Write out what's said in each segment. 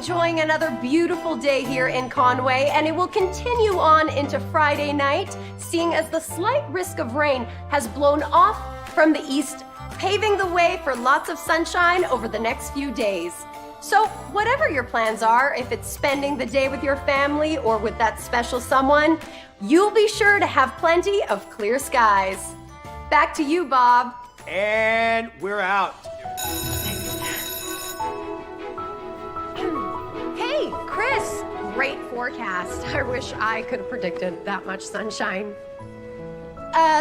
enjoying another beautiful day here in Conway, and it will continue on into Friday night, seeing as the slight risk of rain has blown off from the east, paving the way for lots of sunshine over the next few days. So whatever your plans are, if it's spending the day with your family or with that special someone, you'll be sure to have plenty of clear skies. Back to you, Bob. And we're out. Hey, Chris, great forecast. I wish I could have predicted that much sunshine.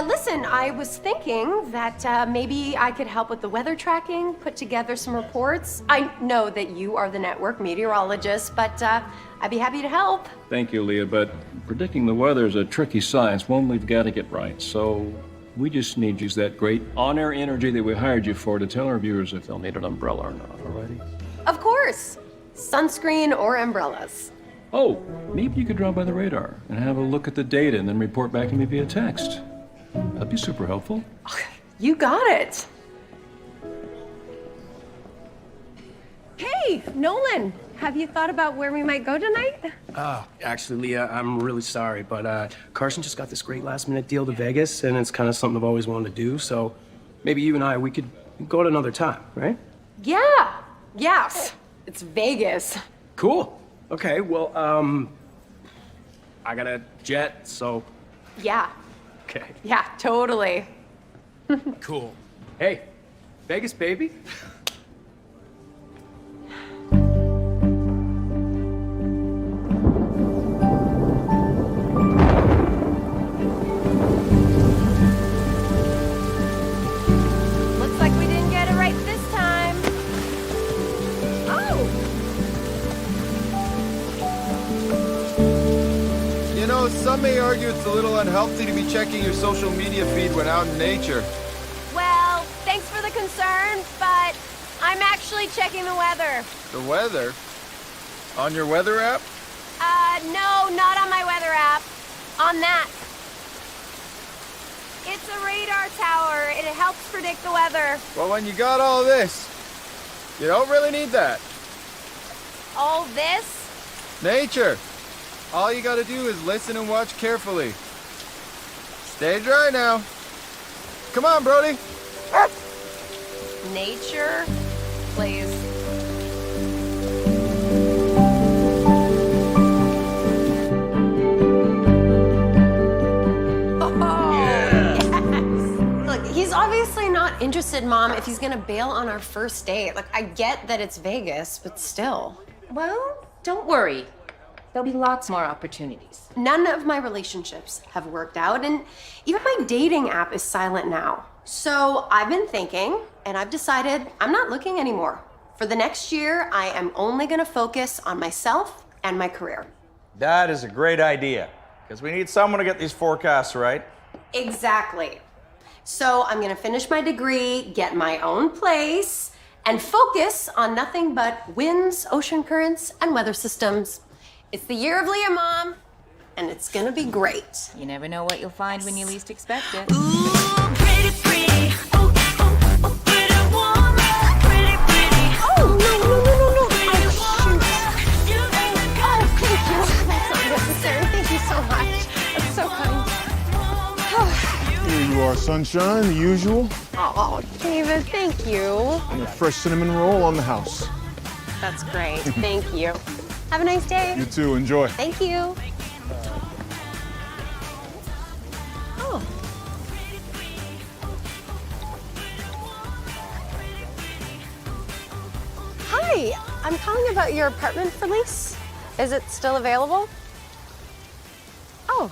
Listen, I was thinking that maybe I could help with the weather tracking, put together some reports. I know that you are the network meteorologist, but I'd be happy to help. Thank you, Leah, but predicting the weather is a tricky science, one we've got to get right. So we just need to use that great on-air energy that we hired you for to tell our viewers if they'll need an umbrella or not, alrighty? Of course. Sunscreen or umbrellas. Oh, maybe you could drop by the radar and have a look at the data and then report back to me via text. That'd be super helpful. You got it. Hey, Nolan, have you thought about where we might go tonight? Actually, Leah, I'm really sorry, but Carson just got this great last-minute deal to Vegas, and it's kind of something I've always wanted to do, so maybe you and I, we could go at another time, right? Yeah. It's Vegas. Cool. Okay, well, I got a jet, so... Yeah. Okay. Yeah, totally. Cool. Hey, Vegas, baby. Looks like we didn't get it right this time. Oh! You know, some may argue it's a little unhealthy to be checking your social media feed when out in nature. Well, thanks for the concern, but I'm actually checking the weather. The weather? On your weather app? No, not on my weather app. On that. It's a radar tower. It helps predict the weather. Well, when you got all this, you don't really need that. All this? Nature. All you gotta do is listen and watch carefully. Stay dry now. Come on, Brody. Nature, please. Oh, yes. Look, he's obviously not interested, Mom, if he's gonna bail on our first date. Like, I get that it's Vegas, but still. Well, don't worry. There'll be lots more opportunities. None of my relationships have worked out, and even my dating app is silent now. So I've been thinking, and I've decided I'm not looking anymore. For the next year, I am only gonna focus on myself and my career. That is a great idea, because we need someone to get these forecasts right. Exactly. So I'm gonna finish my degree, get my own place, and focus on nothing but winds, ocean currents, and weather systems. It's the year of Leah, Mom, and it's gonna be great. You never know what you'll find when you least expect it. Ooh, pretty, pretty. Oh, oh, oh, pretty woman. Pretty, pretty. Oh, no. Pretty woman. You make me go. Oh, thank you. That's not necessary. Thank you so much. That's so kind. Here you are, sunshine, the usual. Oh, David, thank you. And a fresh cinnamon roll on the house. That's great. Thank you. Have a nice day. You too, enjoy. Thank you. Oh. Hi, I'm calling about your apartment for lease. Is it still available? Oh.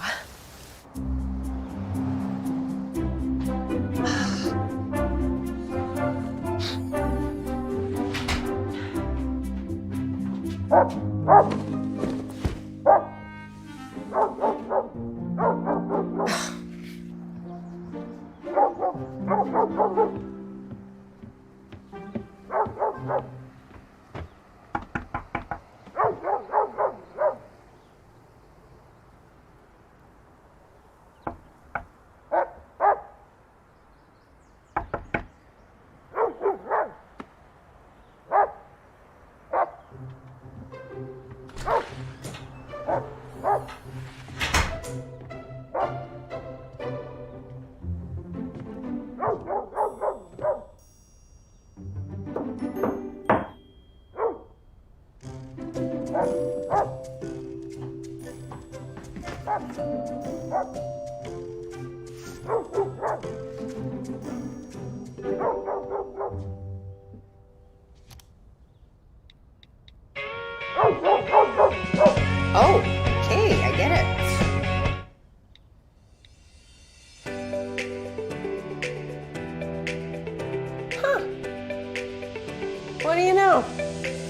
What do you know?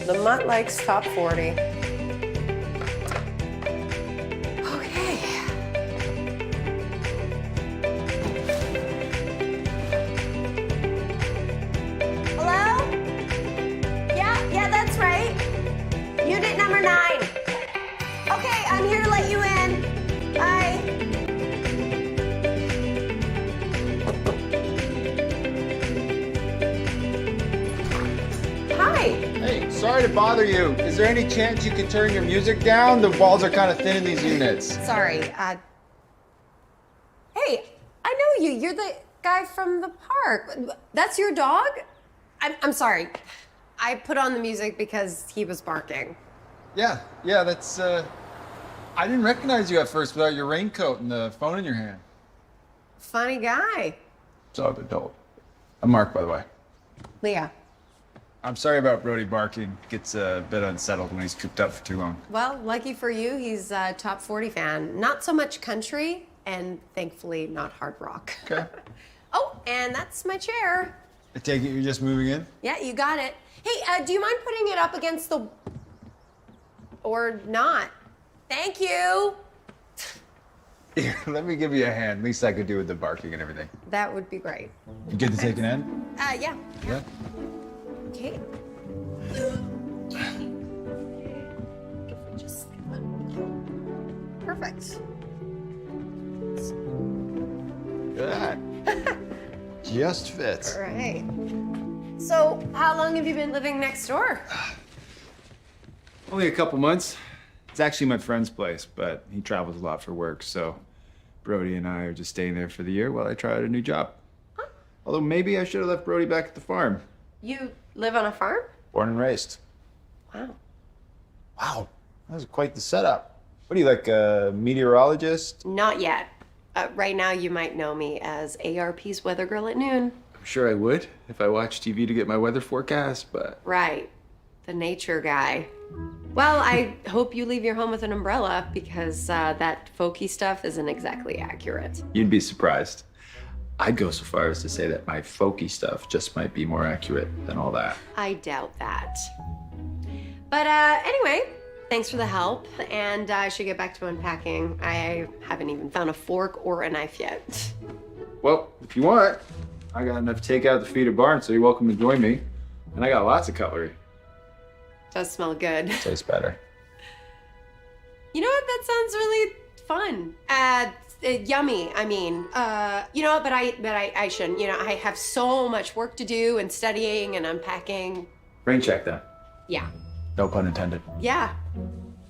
The mutt likes top 40. Okay. Hello? Yeah, that's right. Unit number 9. Okay, I'm here to let you in. Bye. Hi. Hey, sorry to bother you. Is there any chance you could turn your music down? The walls are kind of thin in these units. Sorry. Hey, I know you. You're the guy from the park. That's your dog? I'm sorry. I put on the music because he was barking. Yeah, that's, I didn't recognize you at first without your raincoat and the phone in your hand. Funny guy. Dog adult. I'm Mark, by the way. Leah. I'm sorry about Brody barking. Gets a bit unsettled when he's cooped up for too long. Well, lucky for you, he's a top 40 fan. Not so much country, and thankfully not hard rock. Okay. Oh, and that's my chair. I take it you're just moving in? Yeah, you got it. Hey, do you mind putting it up against the... Or not? Thank you. Here, let me give you a hand. At least I could do with the barking and everything. That would be great. You get to take an end? Yeah. Yeah. Okay. Just perfect. Look at that. Just fits. All right. So, how long have you been living next door? Only a couple months. It's actually my friend's place, but he travels a lot for work, so Brody and I are just staying there for the year while I try out a new job. Huh? Although maybe I should have left Brody back at the farm. You live on a farm? Born and raised. Wow. Wow, that was quite the setup. What are you, like a meteorologist? Not yet. Right now, you might know me as ARP's weather girl at noon. I'm sure I would if I watched TV to get my weather forecast, but... Right. The nature guy. Well, I hope you leave your home with an umbrella because that folky stuff isn't exactly accurate. You'd be surprised. I'd go so far as to say that my folky stuff just might be more accurate than all that. I doubt that. But anyway, thanks for the help, and I should get back to unpacking. I haven't even found a fork or a knife yet. Well, if you want, I got enough to take out the feeder barn, so you're welcome to join me. And I got lots of cutlery. Does smell good. Tastes better. You know what? That sounds really fun. Yummy. I mean, you know what? But I shouldn't. You know, I have so much work to do and studying and unpacking. Rain check then. Yeah. No pun intended. Yeah.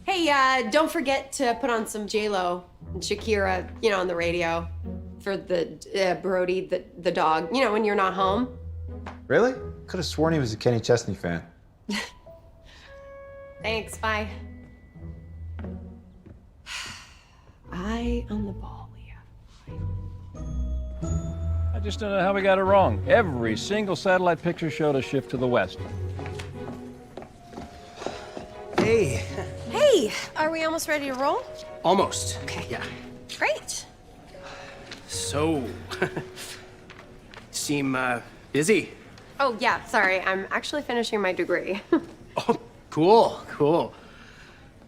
Hey, don't forget to put on some J-Lo and Shakira, you know, on the radio for the Brody, the dog. You know, when you're not home. Really? Could have sworn he was a Kenny Chesney fan. Thanks. Bye. Eye on the ball, Leah. I just don't know how we got it wrong. Every single satellite picture showed a shift to the west. Hey. Hey, are we almost ready to roll? Almost. Okay. Yeah. Great. So, seem busy. Oh, yeah, sorry. I'm actually finishing my degree. Oh, cool.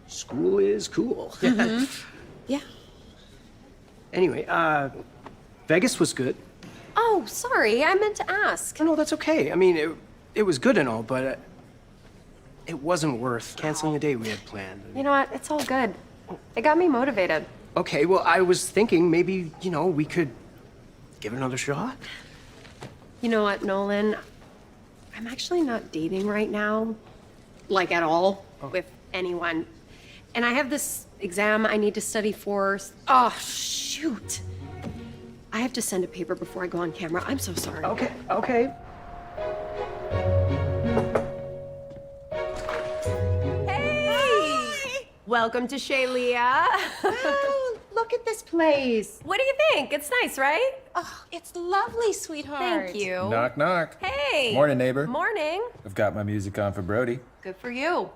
School is cool. Yeah. Anyway, Vegas was good. Oh, sorry. I meant to ask. No, that's okay. I mean, it was good and all, but it wasn't worth canceling a date we had planned. You know what? It's all good. It got me motivated. Okay, well, I was thinking maybe, you know, we could give it another shot. You know what, Nolan? I'm actually not dating right now, like at all, with anyone. And I have this exam I need to study for. Oh, shoot. I have to send a paper before I go on camera. I'm so sorry. Okay. Hey! Welcome to Shaylia. Oh, look at this place. What do you think? It's nice, right? Oh, it's lovely, sweetheart. Thank you. Knock, knock. Hey. Morning, neighbor. Morning. I've got my music on for Brody. Good for you.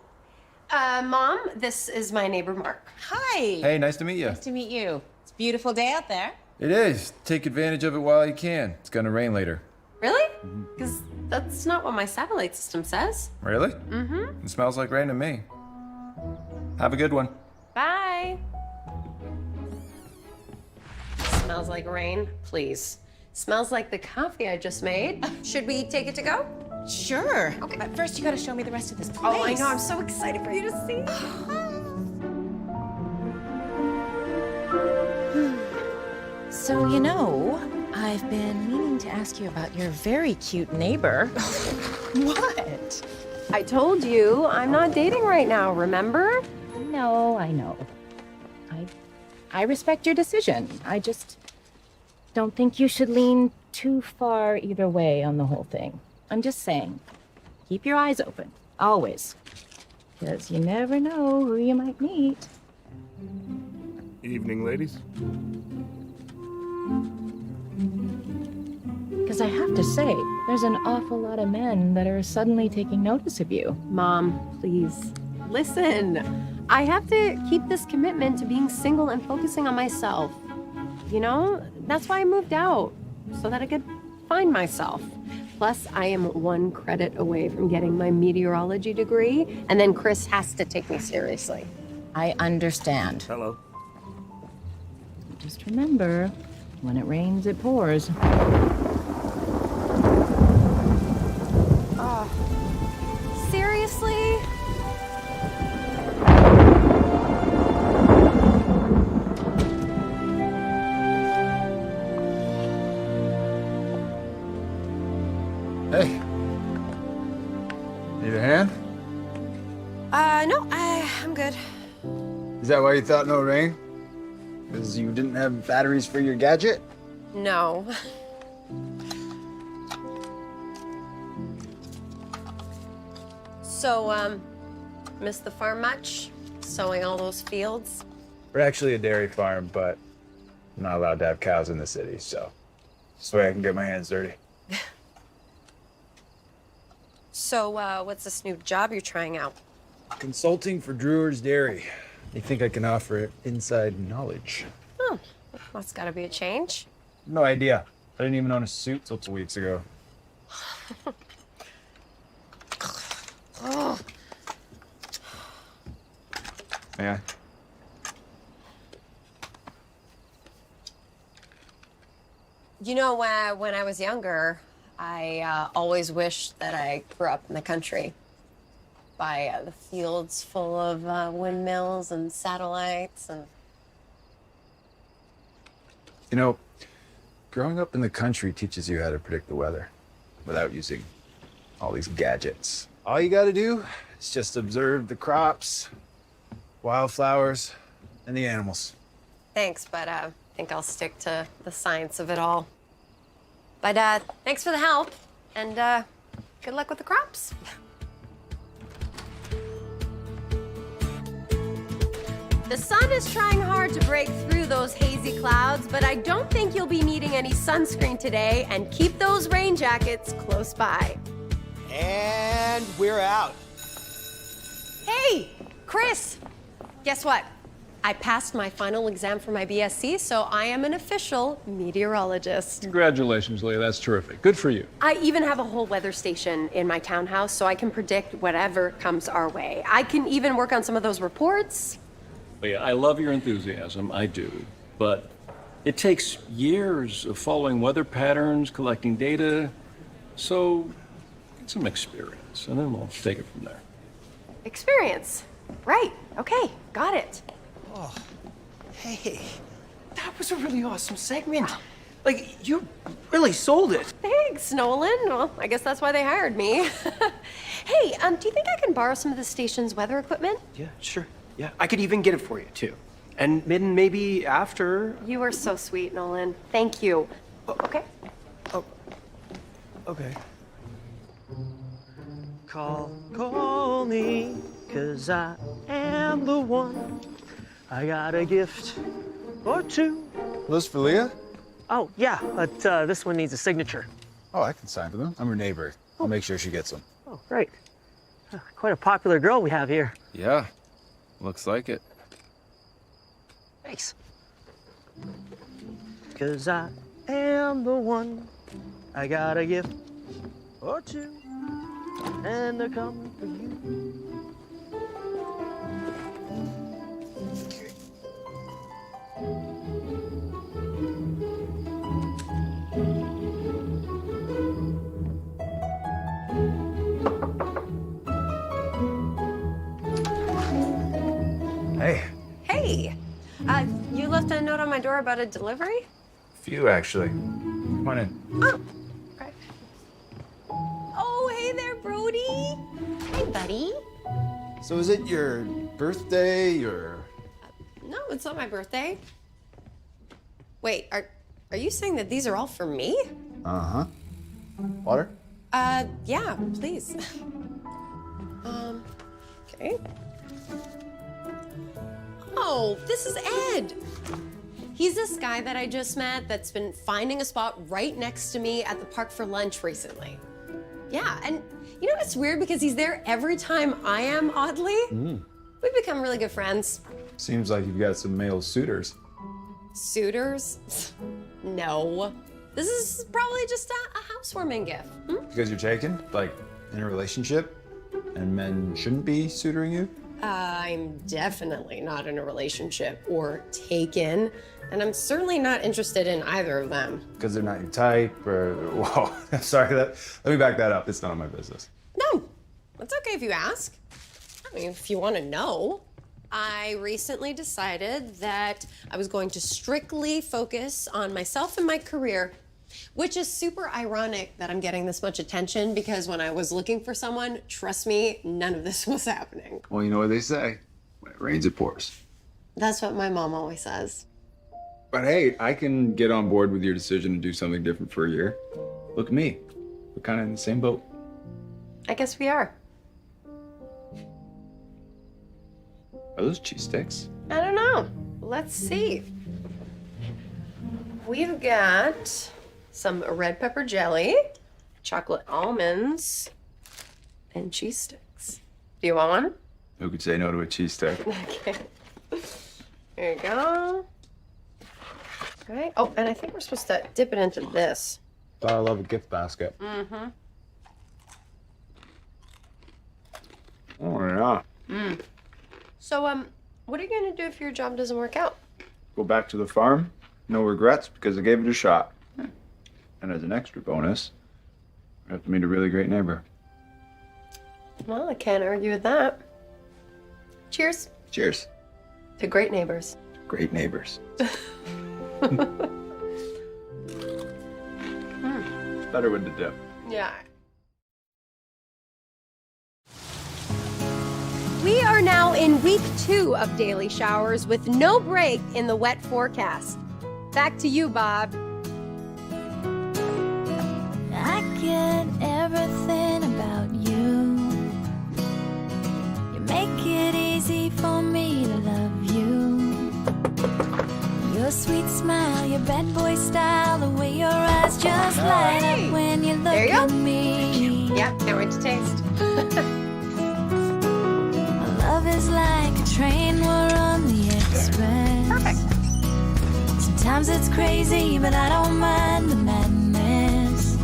Mom, this is my neighbor, Mark. Hi. Hey, nice to meet you. Nice to meet you. It's a beautiful day out there. It is. Take advantage of it while you can. It's gonna rain later. Really? Because That's not what my satellite system says. Really? Mm-hmm. It smells like rain to me. Have a good one. Bye. Smells like rain, please. Smells like the coffee I just made. Should we take it to go? Sure. Okay. But first, you gotta show me the rest of this place. Oh, I know. I'm so excited for you to see. So, you know, I've been meaning to ask you about your very cute neighbor. What? I told you I'm not dating right now, remember? No, I know. I respect your decision. I just don't think you should lean too far either way on the whole thing. I'm just saying, keep your eyes open, always. Because you never know who you might meet. Evening, ladies. Because I have to say, there's an awful lot of men that are suddenly taking notice of you. Mom, please. Listen, I have to keep this commitment to being single and focusing on myself. You know, that's why I moved out, so that I could find myself. Plus, I am 1 credit away from getting my meteorology degree, and then Chris has to take me seriously. I understand. Hello. Just remember, when it rains, it pours. Seriously? Hey. Need a hand? No, I'm good. Is that why you thought no rain? Because you didn't have batteries for your gadget? No. So, miss the farm much? Sowing all those fields? We're actually a dairy farm, but I'm not allowed to have cows in the city, so this way I can get my hands dirty. So, what's this new job you're trying out? Consulting for Drewer's Dairy. They think I can offer inside knowledge. Oh, that's gotta be a change. No idea. I didn't even own a suit till 2 weeks ago. Oh. Yeah. You know, when I was younger, I always wished that I grew up in the country by the fields full of windmills and satellites and... You know, growing up in the country teaches you how to predict the weather without using all these gadgets. All you gotta do is just observe the crops, wildflowers, and the animals. Thanks, but I think I'll stick to the science of it all. But thanks for the help, and good luck with the crops. The sun is trying hard to break through those hazy clouds, but I don't think you'll be needing any sunscreen today, and keep those rain jackets close by. And we're out. Hey, Chris, guess what? I passed my final exam for my BSc, so I am an official meteorologist. Congratulations, Leah. That's terrific. Good for you. I even have a whole weather station in my townhouse, so I can predict whatever comes our way. I can even work on some of those reports. Leah, I love your enthusiasm. I do. But it takes years of following weather patterns, collecting data. So get some experience, and then we'll take it from there. Experience. Right. Okay. Got it. Hey, that was a really awesome segment. Like, you really sold it. Thanks, Nolan. Well, I guess that's why they hired me. Hey, do you think I can borrow some of the station's weather equipment? Yeah, sure. Yeah, I could even get it for you, too. And then maybe after... You are so sweet, Nolan. Thank you. Okay. Okay. Call me, 'cause I am the one. I got a gift or two. Those for Leah? Oh, yeah, but this one needs a signature. Oh, I can sign for them. I'm her neighbor. I'll make sure she gets them. Oh, great. Quite a popular girl we have here. Yeah, looks like it. Thanks. 'Cause I am the one. I got a gift or two, and they're coming for you. Hey. Hey, you left a note on my door about a delivery? Few, actually. Come on in. Oh, okay. Oh, hey there, Brody. Hey, buddy. So is it your birthday or? No, it's not my birthday. Wait, are you saying that these are all for me? Uh-huh. Water? Yeah, please. Okay. Oh, this is Ed. He's this guy that I just met that's been finding a spot right next to me at the park for lunch recently. Yeah, and you know, it's weird because he's there every time I am, oddly. We've become really good friends. Seems like you've got some male suitors. Suitors? No. This is probably just a housewarming gift. Because you're taken? Like, in a relationship? And men shouldn't be suitoring you? I'm definitely not in a relationship or taken, and I'm certainly not interested in either of them. Because they're not your type, or... Whoa, I'm sorry, let me back that up. It's none of my business. No, that's okay if you ask. I mean, if you want to know. I recently decided that I was going to strictly focus on myself and my career, which is super ironic that I'm getting this much attention because when I was looking for someone, trust me, none of this was happening. Well, you know what they say. When it rains, it pours. That's what my mom always says. But hey, I can get on board with your decision to do something different for a year. Look at me. We're kind of in the same boat. I guess we are. Are those cheese sticks? I don't know. Let's see. We've got some red pepper jelly, chocolate almonds, and cheese sticks. Do you want one? Who could say no to a cheese stick? Okay. Here you go. All right. Oh, and I think we're supposed to dip it into this. Thought I love a gift basket. Mm-hmm. Oh, yeah. So, what are you gonna do if your job doesn't work out? Go back to the farm. No regrets, because I gave it a shot. And as an extra bonus, I have to meet a really great neighbor. Well, I can't argue with that. Cheers Cheers. to great neighbors. Great neighbors. Better with the dip. Yeah. We are now in week 2 of daily showers with no break in the wet forecast. Back to you, Bob. I get everything about you. You make it easy for me to love you. Your sweet smile, your bad boy style, the way your eyes just light up when you look There you go. at me. Yeah, can't wait to taste. Love is like a train, we're on the express. Perfect. Sometimes it's crazy, but I don't mind the madness.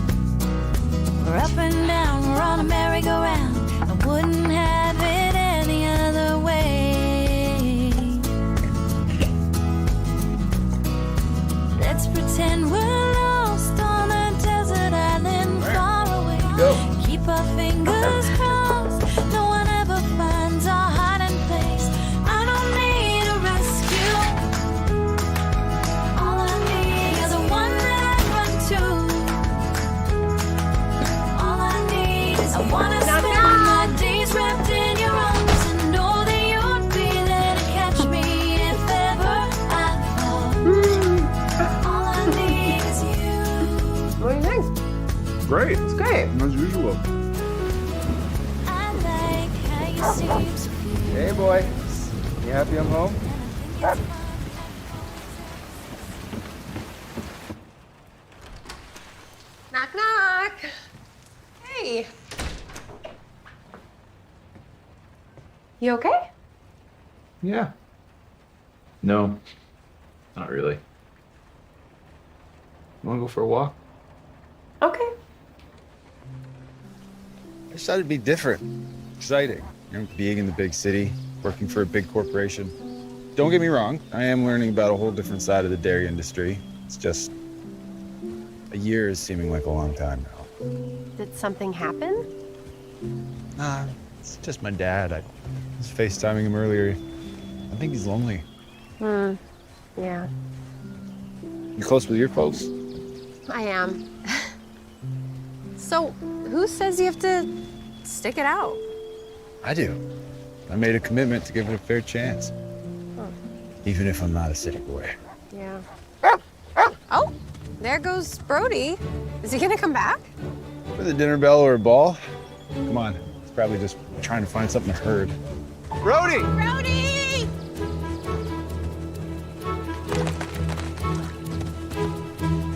We're up and down, we're on a merry-go-round. I wouldn't have it any other way. Let's pretend we're lost on a desert island far away. Go. Keep our fingers crossed. No one ever finds our hiding place. I don't need a rescue. All I need is a one that I run to. All I need is I wanna spend my days wrapped in your arms and know that you'd be there to catch me if ever I fall. All I need is you. What do you think? Great. It's great. As usual. I like how you seem so good. Hey, boy. You happy I'm home? Knock, knock. Hey. You okay? Yeah. No. Not really. You wanna go for a walk? Okay. just thought it'd be different, exciting. You know, being in the big city, working for a big corporation. Don't get me wrong, I am learning about a whole different side of the dairy industry. It's just a year is seeming like a long time now. Did something happen? Nah, it's just my dad. I was FaceTiming him earlier. I think he's lonely. Yeah, You close with your folks? I am. So, who says you have to stick it out? I do. I made a commitment to give it a fair chance. Even if I'm not a city boy. Yeah. Oh, there goes Brody. Is he gonna come back? With a dinner bell or a ball? Come on. He's probably just trying to find something to herd. Brody! Brody!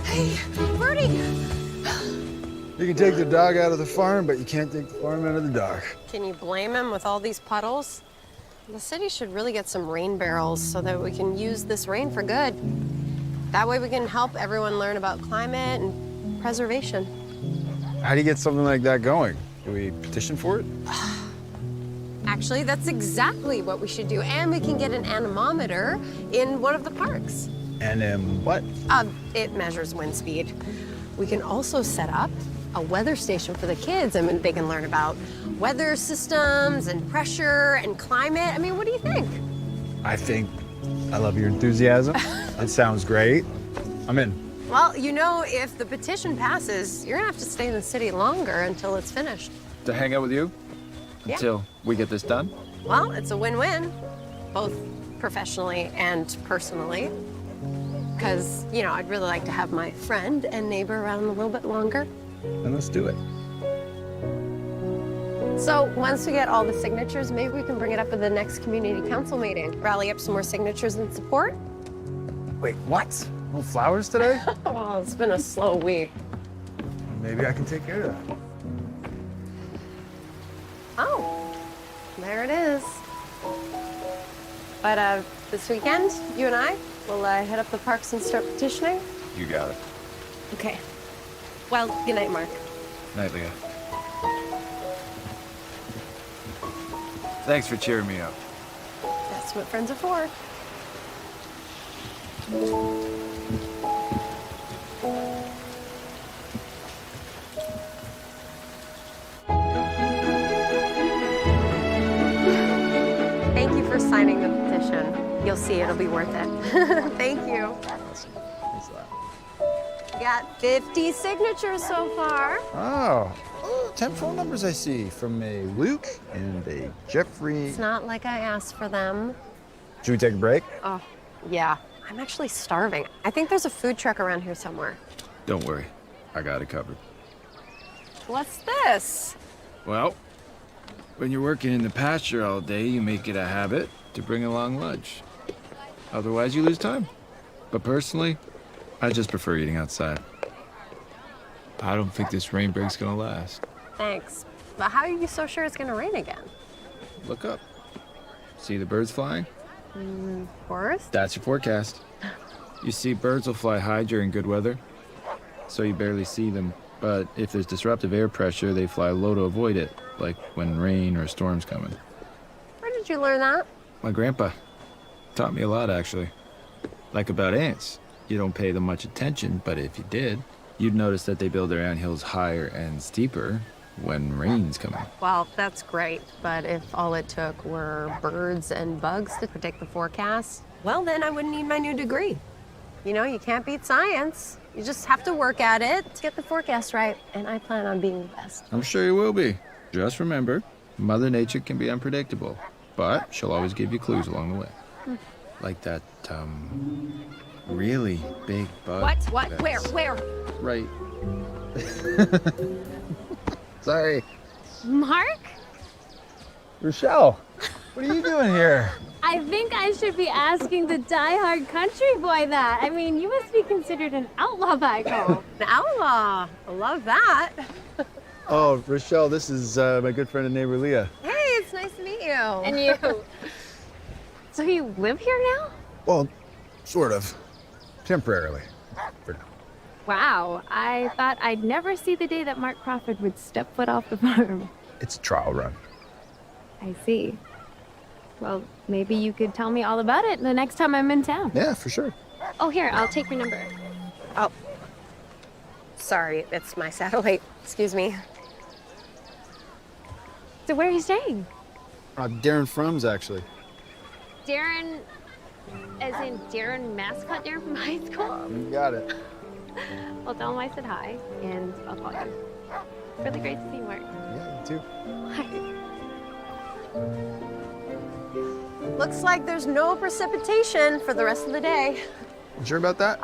Hey, Brody! You can take the dog out of the farm, but you can't take the farm out of the dog. Can you blame him with all these puddles? The city should really get some rain barrels so that we can use this rain for good. That way we can help everyone learn about climate and preservation. How do you get something like that going? Do we petition for it? Actually, that's exactly what we should do. And we can get an anemometer in one of the parks. And what? It measures wind speed. We can also set up a weather station for the kids. I mean, they can learn about weather systems and pressure and climate. I mean, what do you think? I love your enthusiasm. It sounds great. I'm in. Well, you know, if the petition passes, you're gonna have to stay in the city longer until it's finished. To hang out with you? Yeah. Until we get this done? Well, it's a win-win, both professionally and personally. Because, you know, I'd really like to have my friend and neighbor around a little bit longer. Then let's do it. So once we get all the signatures, maybe we can bring it up at the next community council meeting. Rally up some more signatures in support. Wait, what? No flowers today? Well, it's been a slow week. Maybe I can take care of that. Oh, there it is. But this weekend, you and I will head up the parks and start petitioning. You got it. Okay. Well, good night, Mark. Night, Leah. Thanks for cheering me up. That's what friends are for. Thank you for signing the petition. You'll see it'll be worth it. Thank you. Awesome. Thanks a lot. We got 50 signatures so far. Oh, 10 phone numbers I see from a Luke and a Jeffrey. It's not like I asked for them. Should we take a break? Oh, yeah. I'm actually starving. I think there's a food truck around here somewhere. Don't worry. I got it covered. What's this? Well, when you're working in the pasture all day, you make it a habit to bring along lunch. Otherwise, you lose time. But personally, I just prefer eating outside. I don't think this rain break's gonna last. Thanks. But how are you so sure it's gonna rain again? Look up. See the birds flying? Forest? That's your forecast. You see, birds will fly high during good weather, so you barely see them. But if there's disruptive air pressure, they fly low to avoid it, like when rain or a storm's coming. Where did you learn that? My grandpa taught me a lot, actually. Like about ants. You don't pay them much attention, but if you did, you'd notice that they build their anthills higher and steeper when rain's coming. Well, that's great, but if all it took were birds and bugs to predict the forecast, well, then I wouldn't need my new degree. You know, you can't beat science. You just have to work at it to get the forecast right, and I plan on being the best. I'm sure you will be. Just remember, Mother Nature can be unpredictable, but she'll always give you clues along the way. Like that, really big bug. What? that's Where? Right. Sorry. Mark? Rochelle, what are you doing here? I think I should be asking the diehard country boy that. I mean, you must be considered an outlaw back home. An outlaw. I love that. Oh, Rochelle, this is my good friend and neighbor Leah. Hey, it's nice to meet you. And you. So you live here now? Well, sort of. Temporarily. For now. Wow, I thought I'd never see the day that Mark Crawford would step foot off the farm. It's a trial run. I see. Well, maybe you could tell me all about it the next time I'm in town. Yeah, for sure. Oh, here, I'll take your number. Oh, sorry, it's my satellite. Excuse me. So where are you staying? Darren Frum's, actually. Darren, as in Darren mascot Darren from high school? You got it. Well, tell him I said hi, and I'll call you. Really great to see you, Mark. Yeah, you too. Hi. Looks like there's no precipitation for the rest of the day. You sure about that?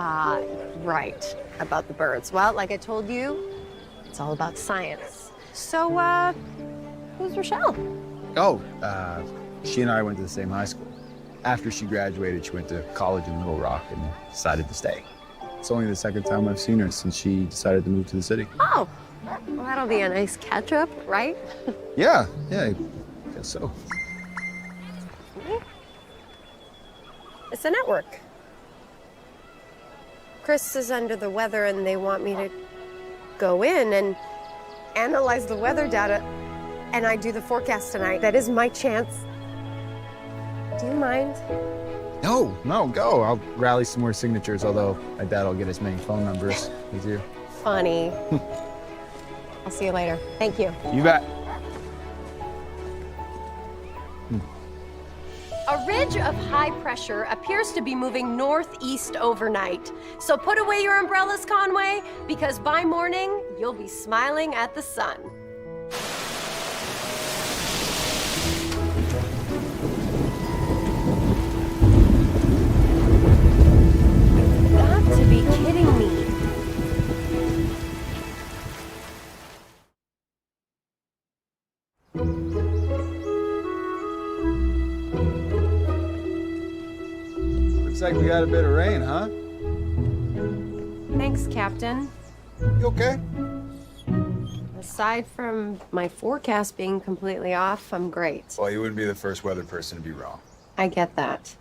Right. About the birds. Well, like I told you, it's all about science. So, who's Rochelle? Oh, she and I went to the same high school. After she graduated, she went to college in Little Rock and decided to stay. It's only the second time I've seen her since she decided to move to the city. Oh, well, that'll be a nice catch-up, right? Yeah, I guess so. It's a network. Chris is under the weather and they want me to go in and analyze the weather data, and I do the forecast tonight. That is my chance. Do you mind? No, go. I'll rally some more signatures, although I doubt I'll get as many phone numbers as you. Funny. I'll see you later. Thank you. You bet. A ridge of high pressure appears to be moving northeast overnight. So put away your umbrellas, Conway, because by morning, you'll be smiling at the sun. You've got to be kidding me. Looks like we got a bit of rain, huh? Thanks, Captain. You okay? Aside from my forecast being completely off, I'm great. Well, you wouldn't be the first weather person to be wrong. I get that.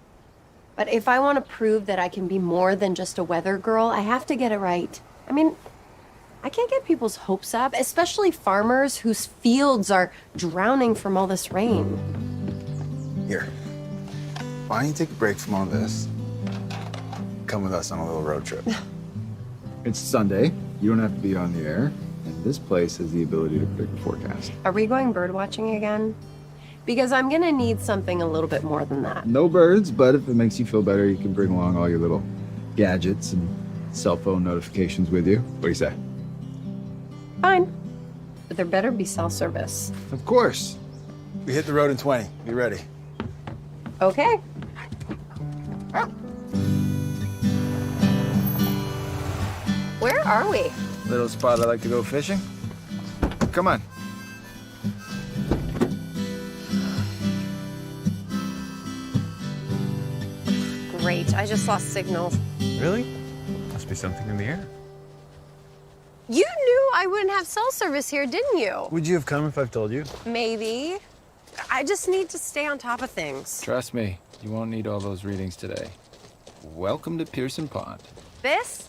But if I want to prove that I can be more than just a weather girl, I have to get it right. I mean, I can't get people's hopes up, especially farmers whose fields are drowning from all this rain. Here, why don't you take a break from all this? Come with us on a little road trip. It's Sunday. You don't have to be on the air. And this place has the ability to predict the forecast. Are we going bird watching again? Because I'm gonna need something a little bit more than that. No birds, but if it makes you feel better, you can bring along all your little gadgets and cell phone notifications with you. What do you say? Fine. But there better be cell service. Of course. We hit the road in 20. Be ready. Okay. Where are we? Little spot I like to go fishing. Come on. Great, I just lost signal. Really? Must be something in the air. You knew I wouldn't have cell service here, didn't you? Would you have come if I've told you? Maybe. I just need to stay on top of things. Trust me, you won't need all those readings today. Welcome to Pearson Pond. This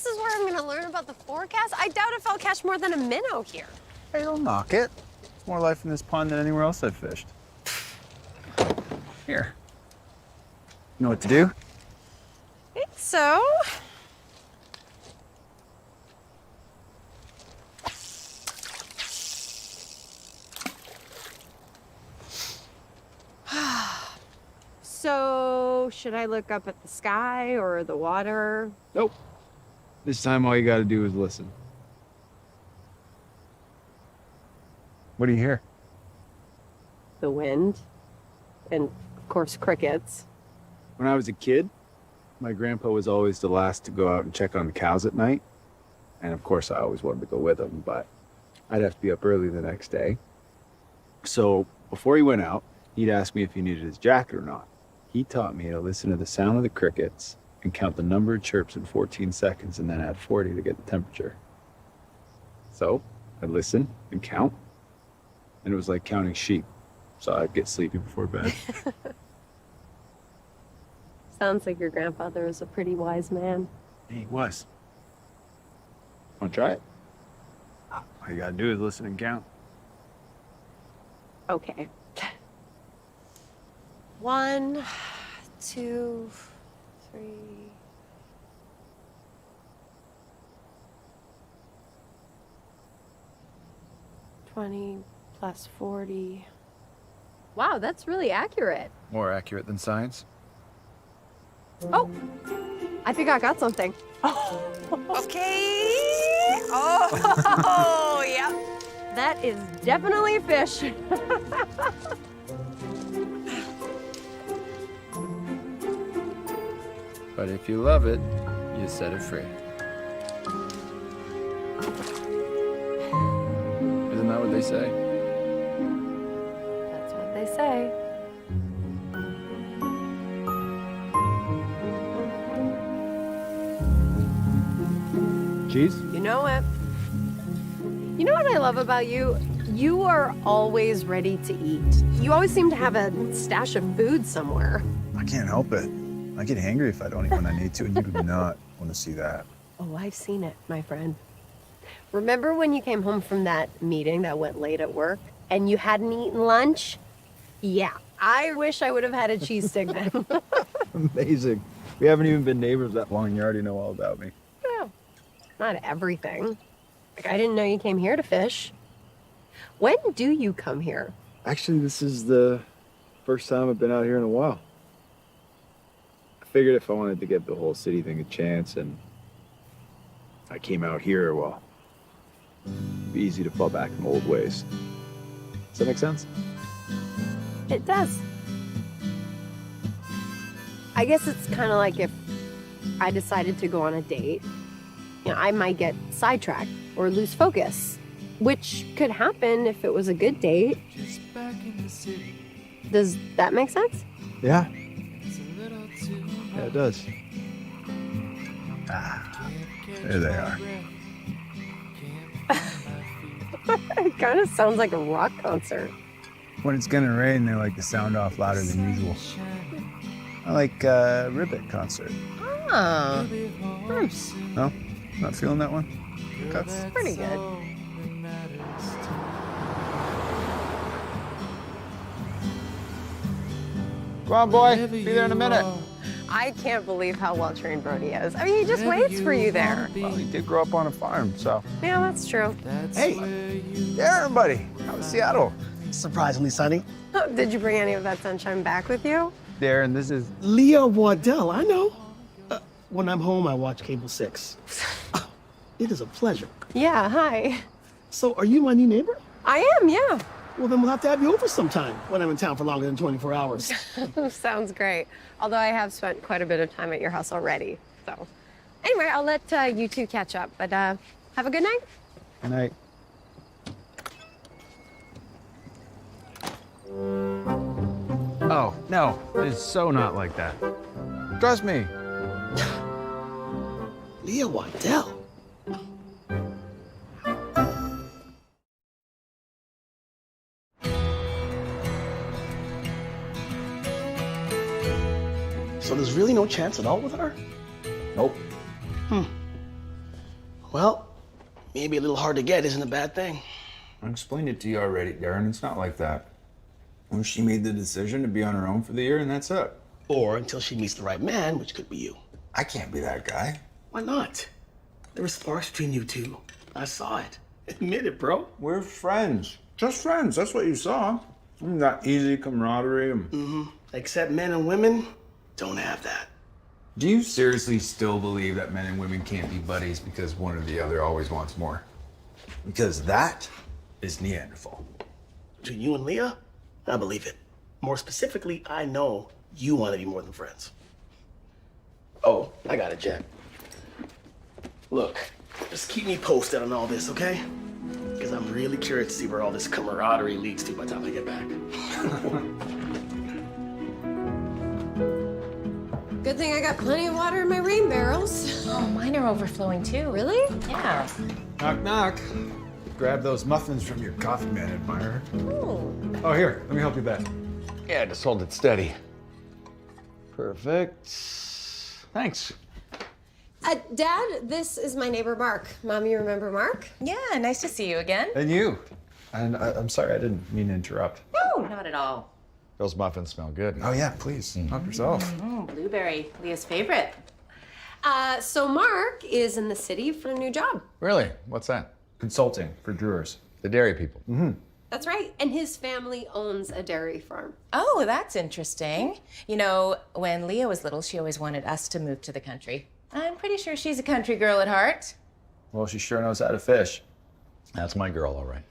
is where I'm gonna learn about the forecast? I doubt if I'll catch more than a minnow here. Hey, don't knock it. There's more life in this pond than anywhere else I've fished. Here. You know what to do? I think so. So, should I look up at the sky or the water? Nope. This time all you gotta do is listen. What do you hear? The wind. And, of course, crickets. When I was a kid, my grandpa was always the last to go out and check on the cows at night. And of course, I always wanted to go with him, but I'd have to be up early the next day. So before he went out, he'd ask me if he needed his jacket or not. He taught me to listen to the sound of the crickets and count the number of chirps in 14 seconds and then add 40 to get the temperature. So I'd listen and count, and it was like counting sheep. So I'd get sleepy before bed. Sounds like your grandfather was a pretty wise man. He was. Want to try it? All you gotta do is listen and count. Okay. 1, 2, 3. $20 plus 40. Wow, that's really accurate. More accurate than science. Oh, I think I got something. Okay. Oh, yeah. That is definitely a fish. But if you love it, you set it free. Isn't that what they say? That's what they say. Cheese? You know it. You know what I love about you? You are always ready to eat. You always seem to have a stash of food somewhere. I can't help it. I get hangry if I don't eat when I need to, and you do not want to see that. Oh, I've seen it, my friend. Remember when you came home from that meeting that went late at work and you hadn't eaten lunch? Yeah, I wish I would have had a cheese stick then. Amazing. We haven't even been neighbors that long, and you already know all about me. Yeah, not everything. Like, I didn't know you came here to fish. When do you come here? Actually, this is the first time I've been out here in a while. I figured if I wanted to give the whole city thing a chance and I came out here, well, it'd be easy to fall back in old ways. Does that make sense? It does. I guess it's kind of like if I decided to go on a date, you know, I might get sidetracked or lose focus, which could happen if it was a good date. Does that make sense? Yeah. Yeah, it does. Ah, there they are. It kind of sounds like a rock concert. When it's gonna rain, they like to sound off louder than usual. I like a Ribbit concert. Oh. No? Not feeling that one? Okay. It's pretty good. Come on, boy. Be there in a minute. I can't believe how well trained Brody is. I mean, he just waits for you there. Well, he did grow up on a farm, so. Yeah, that's true. Hey, Darren, buddy. How was Seattle? surprisingly sunny. Did you bring any of that sunshine back with you? Darren, this is... Leah Waddell, I know. When I'm home, I watch Cable 6. It is a pleasure. Yeah, hi. So, are you my new neighbor? I am, yeah. Well, then we'll have to have you over sometime when I'm in town for longer than 24 hours. Sounds great. Although I have spent quite a bit of time at your house already. So, anyway, I'll let you two catch up. But have a good night. Good night. Oh, no. It's so not like that. Trust me. Leah Waddell. So there's really no chance at all with her? Nope. Well, maybe a little hard to get isn't a bad thing. I explained it to you already, Darren. It's not like that. Well, she made the decision to be on her own for the year, and that's it. Or until she meets the right man, which could be you. I can't be that guy. Why not? There were sparks between you two. I saw it. Admit it, bro. We're friends. Just friends. That's what you saw. That easy camaraderie. Except men and women don't have that. Do you seriously still believe that men and women can't be buddies because one or the other always wants more? Because that is Neanderthal. Between you and Leah, I believe it. More specifically, I know you want to be more than friends. Oh, I got it, Jack. Look, just keep me posted on all this, okay? Because I'm really curious to see where all this camaraderie leads to by the time I get back. Good thing I got plenty of water in my rain barrels. Oh, mine are overflowing too. Really? Yeah. Knock, knock. Grab those muffins from your coffee man admirer. Oh, here, let me help you back. Yeah, just hold it steady. Perfect. Thanks. Dad, this is my neighbor Mark. Mom, you remember Mark? Yeah, nice to see you again. And you. And I'm sorry, I didn't mean to interrupt. No, Oh, not at all. Those muffins smell good. Oh yeah, please. Help yourself. Blueberry, Leah's favorite. So Mark is in the city for a new job. Really? What's that? Consulting for brewers. The dairy people. That's right. And his family owns a dairy farm. Oh, that's interesting. You know, when Leah was little, she always wanted us to move to the country. I'm pretty sure she's a country girl at heart. Well, she sure knows how to fish. That's my girl, all right.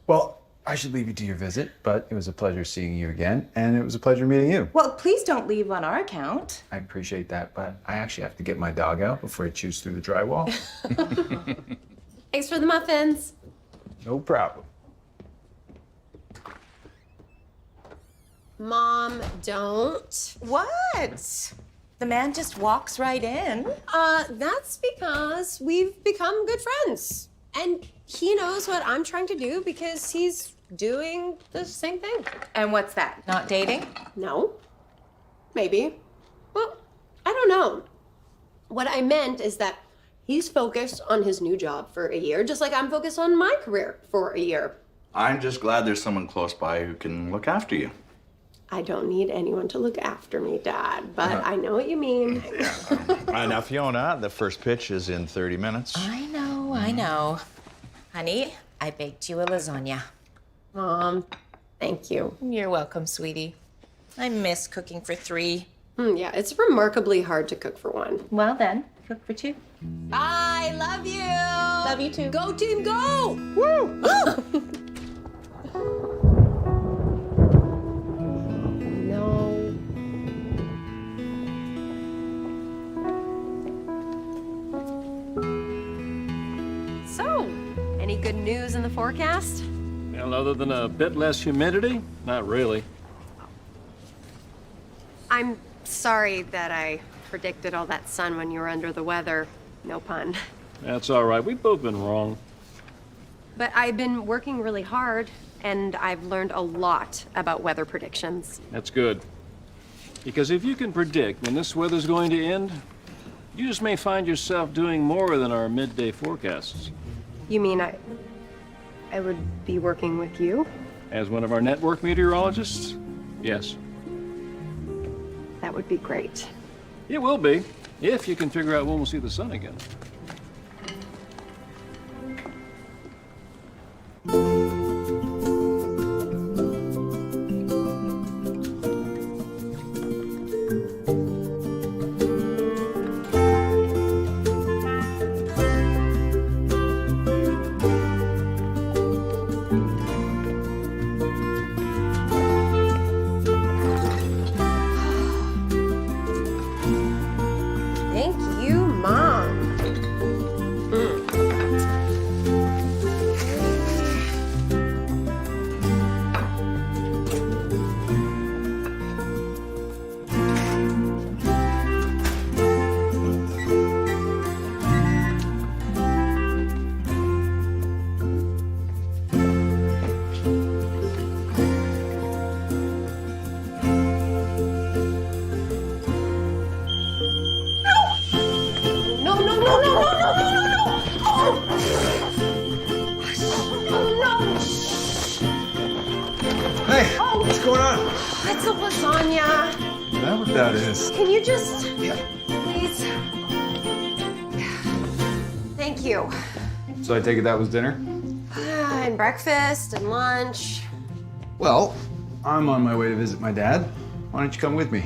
Well, I should leave you to your visit, but it was a pleasure seeing you again, and it was a pleasure meeting you. Well, please don't leave on our account. I appreciate that, but I actually have to get my dog out before he chews through the drywall. Thanks for the muffins. No problem. Mom, don't. What? The man just walks right in. That's because we've become good friends. And he knows what I'm trying to do because he's doing the same thing. And what's that? Not dating? No. Maybe. Well, I don't know. What I meant is that he's focused on his new job for a year, just like I'm focused on my career for a year. I'm just glad there's someone close by who can look after you. I don't need anyone to look after me, Dad, but I know what you mean. Now, Fiona, the first pitch is in 30 minutes. I know. Honey, I baked you a lasagna. Mom, thank you. You're welcome, sweetie. I miss cooking for 3. Yeah, it's remarkably hard to cook for one. Well then, cook for 2. I love you. Love you too. Go team, go! Woo! No. So, any good news in the forecast? Well, other than a bit less humidity, not really. I'm sorry that I predicted all that sun when you were under the weather. No pun. That's all right. We've both been wrong. But I've been working really hard, and I've learned a lot about weather predictions. That's good. Because if you can predict when this weather's going to end, you just may find yourself doing more than our midday forecasts. You mean I would be working with you? As one of our network meteorologists, yes. That would be great. It will be, if you can figure out when we'll see the sun again. Thank you, Mom. No, no, no, no, no, no, no, no, no! Oh! No! Hey, what's going on? It's a lasagna. Is that what that is? Can you just, Yeah. please? Thank you. So I take it that was dinner? And breakfast and lunch. Well, I'm on my way to visit my dad. Why don't you come with me?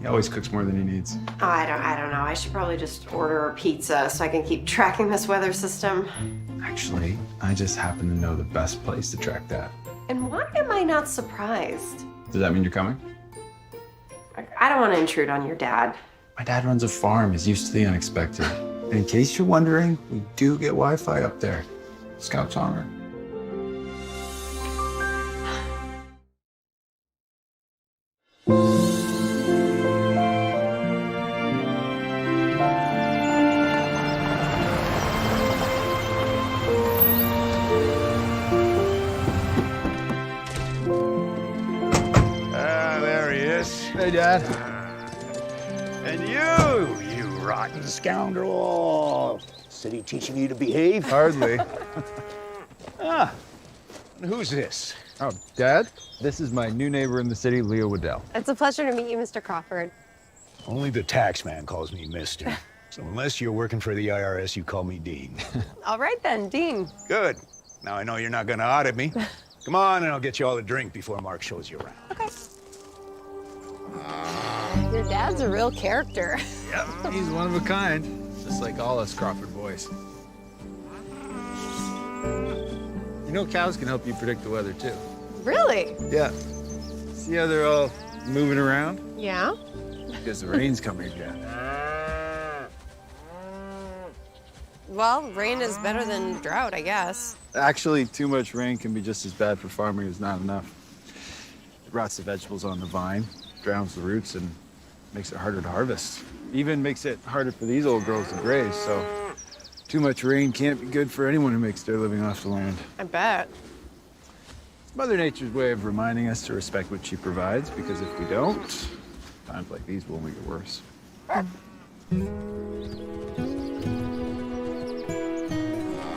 He always cooks more than he needs. Oh, I don't know. I should probably just order a pizza so I can keep tracking this weather system. Actually, I just happen to know the best place to track that. And why am I not surprised? Does that mean you're coming? I don't want to intrude on your dad. My dad runs a farm. He's used to the unexpected. And in case you're wondering, we do get Wi-Fi up there. Scout's honor. There he is. Hey, Dad. And you rotten scoundrel. City teaching you to behave? Hardly. Ah, and who's this? Oh, Dad, this is my new neighbor in the city, Leo Waddell. It's a pleasure to meet you, Mr. Crawford. Only the tax man calls me mister. So unless you're working for the IRS, you call me Dean. All right then, Dean. Good. Now I know you're not gonna audit me. Come on, and I'll get you all a drink before Mark shows you around. Okay. Your dad's a real character. Yep, he's one of a kind. Just like all us Crawford boys. You know, cows can help you predict the weather, too. Really? Yeah. See how they're all moving around? Yeah? Because the rain's coming again. Well, rain is better than drought, I guess. Actually, too much rain can be just as bad for farming as not enough. It rots the vegetables on the vine, drowns the roots, and makes it harder to harvest. Even makes it harder for these old girls to graze, so too much rain can't be good for anyone who makes their living off the land. I bet. It's Mother Nature's way of reminding us to respect what she provides, because if we don't, times like these will make it worse. Huh.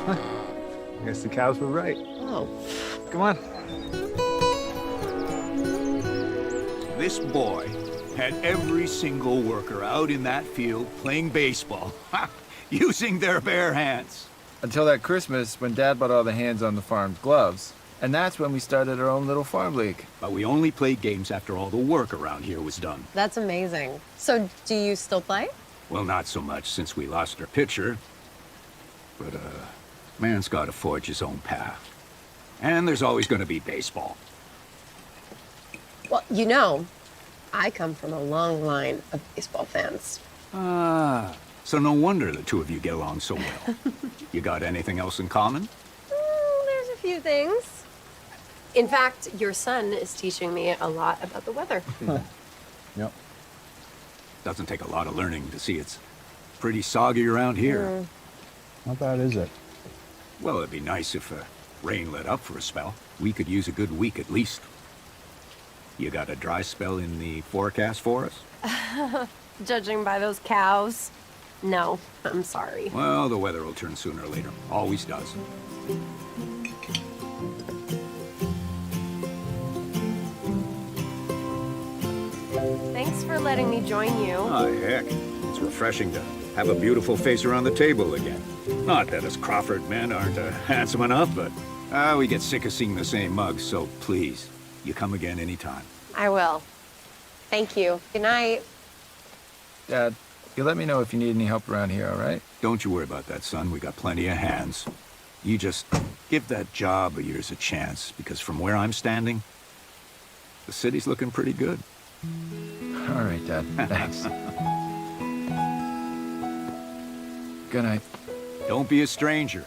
I guess the cows were right. Oh. Come on. This boy had every single worker out in that field playing baseball, using their bare hands. Until that Christmas, when Dad bought all the hands on the farm's gloves. And that's when we started our own little farm league. But we only played games after all the work around here was done. That's amazing. So, do you still play? Well, not so much since we lost our pitcher. But, man's got to forge his own path. And there's always going to be baseball. Well, you know, I come from a long line of baseball fans. Ah, so no wonder the two of you get along so well. You got anything else in common? There's a few things. In fact, your son is teaching me a lot about the weather. Yep. Doesn't take a lot of learning to see it's pretty soggy around here. How bad is it? Well, it'd be nice if rain let up for a spell. We could use a good week at least. You got a dry spell in the forecast for us? Judging by those cows, no, I'm sorry. Well, the weather will turn sooner or later. Always does. Thanks for letting me join you. Oh, heck. It's refreshing to have a beautiful face around the table again. Not that us Crawford men aren't handsome enough, but we get sick of seeing the same mugs, so please, you come again anytime. I will. Thank you. Good night. Dad, you let me know if you need any help around here, all right? Don't you worry about that, son. We got plenty of hands. You just give that job of yours a chance, because from where I'm standing, the city's looking pretty good. All right, Dad. Thanks. Good night. Don't be a stranger.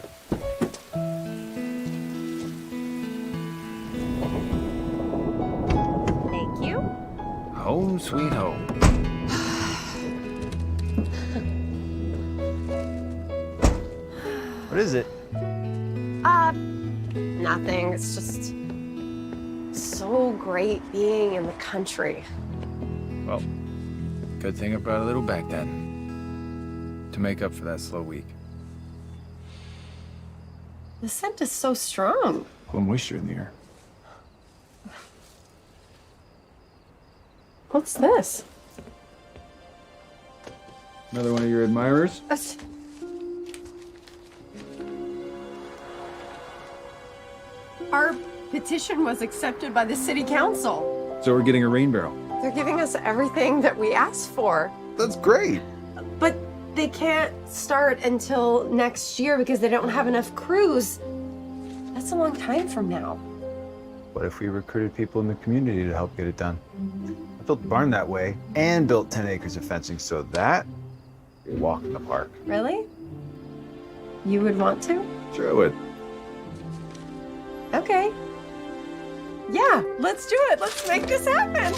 Thank you. Home sweet home. What is it? Nothing. It's just so great being in the country. Well, good thing I brought a little back then. To make up for that slow week. The scent is so strong. Full moisture in the air. What's this? Another one of your admirers? Our petition was accepted by the city council. So we're getting a rain barrel. They're giving us everything that we asked for. That's great. But they can't start until next year because they don't have enough crews. That's a long time from now. What if we recruited people in the community to help get it done? I built the barn that way and built 10 acres of fencing, so that a walk in the park. Really? You would want to? Sure I would. Okay. Yeah, let's do it. Let's make this happen.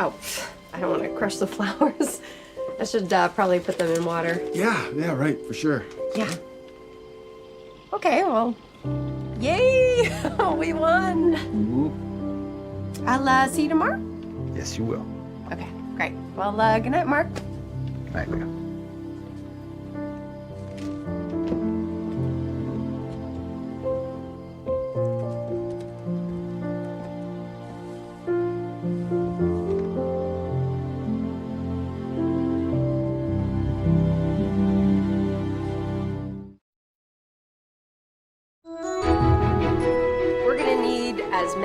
Oh, I don't want to crush the flowers. I should probably put them in water. Yeah, right, for sure. Yeah. Okay, well, yay! We won. I'll see you tomorrow. Yes, you will. Okay, great. Well, good night, Mark. Night, Leo.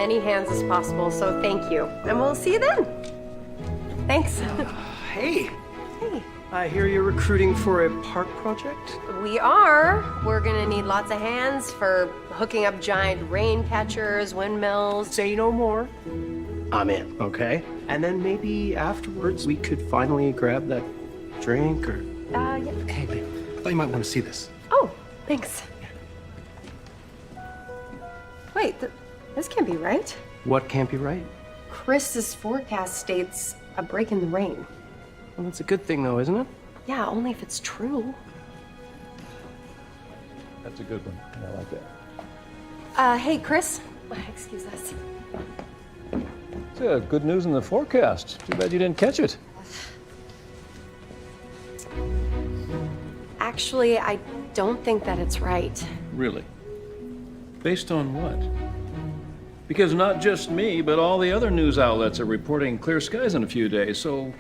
many hands as possible, so thank you. And we'll see you then. Thanks. Hey, Hey. I hear you're recruiting for a park project? We are. We're gonna need lots of hands for hooking up giant rain catchers, windmills. Say no more. I'm in. Okay. And then maybe afterwards we could finally grab that drink or... Yeah. Hey, babe, I thought you might want to see this. Oh, thanks. Wait, this can't be right. What can't be right? Chris's forecast states a break in the rain. Well, that's a good thing though, isn't it? Yeah, only if it's true. That's a good one. I like that. Hey, Chris. Excuse us. It's good news in the forecast. Too bad you didn't catch it. Actually, I don't think that it's right. Really? Based on what? Because not just me, but all the other news outlets are reporting clear skies in a few days, so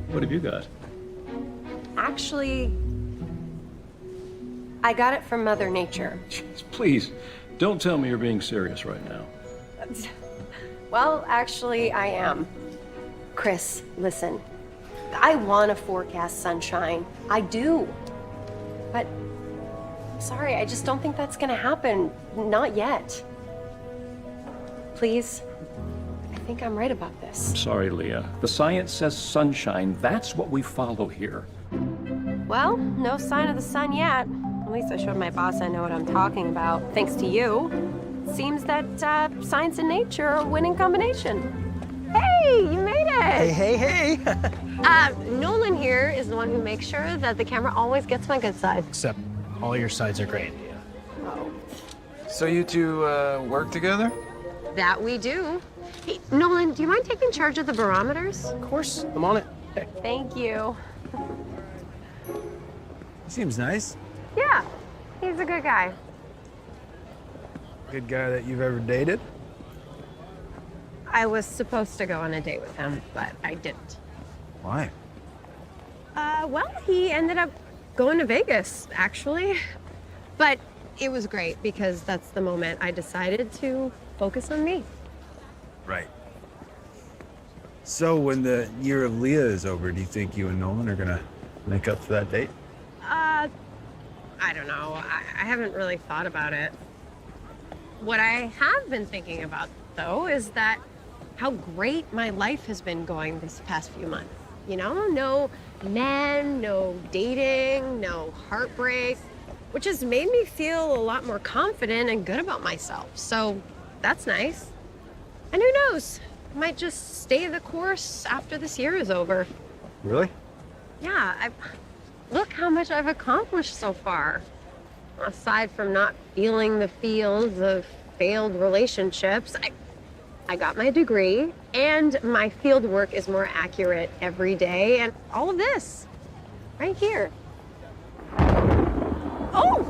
what have you got? Actually, I got it from Mother Nature. Jeez, please, don't tell me you're being serious right now. Well, actually, I am. Chris, listen. I want to forecast sunshine. I do. But I'm sorry, I just don't think that's gonna happen. Not yet. Please, I think I'm right about this. Sorry, Leah. The science says sunshine. That's what we follow here. Well, no sign of the sun yet. At least I showed my boss I know what I'm talking about, thanks to you. Seems that science and nature are a winning combination. Hey, you made it! Hey. Nolan here is the one who makes sure that the camera always gets my good side. Except all your sides are great. So you two work together? That we do. Hey, Nolan, do you mind taking charge of the barometers? Of course, I'm on it. Hey. Thank you. Seems nice. Yeah, he's a good guy. Good guy that you've ever dated? I was supposed to go on a date with him, but I didn't. Why? Well, he ended up going to Vegas, actually. But it was great because that's the moment I decided to focus on me. Right. So when the year of Leah is over, do you think you and Nolan are gonna make up for that date? I don't know. I haven't really thought about it. What I have been thinking about, though, is that how great my life has been going these past few months. You know, no men, no dating, no heartbreak, which has made me feel a lot more confident and good about myself. So that's nice. And who knows? I might just stay the course after this year is over. Really? Yeah, look how much I've accomplished so far. Aside from not feeling the feels of failed relationships, I got my degree, and my field work is more accurate every day, and all of this, right here. Oh!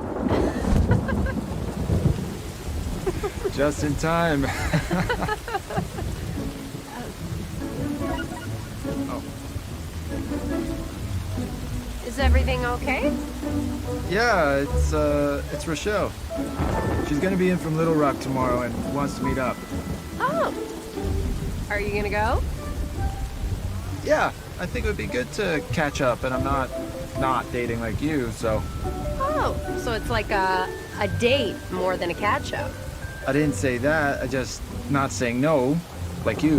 Just in time. Is everything okay? Yeah, it's Rochelle. She's gonna be in from Little Rock tomorrow and wants to meet up. Oh. Are you gonna go? Yeah, I think it would be good to catch up, and I'm not dating like you, so. Oh, so it's like a date more than a catch-up. I didn't say that, I just not saying no, like you.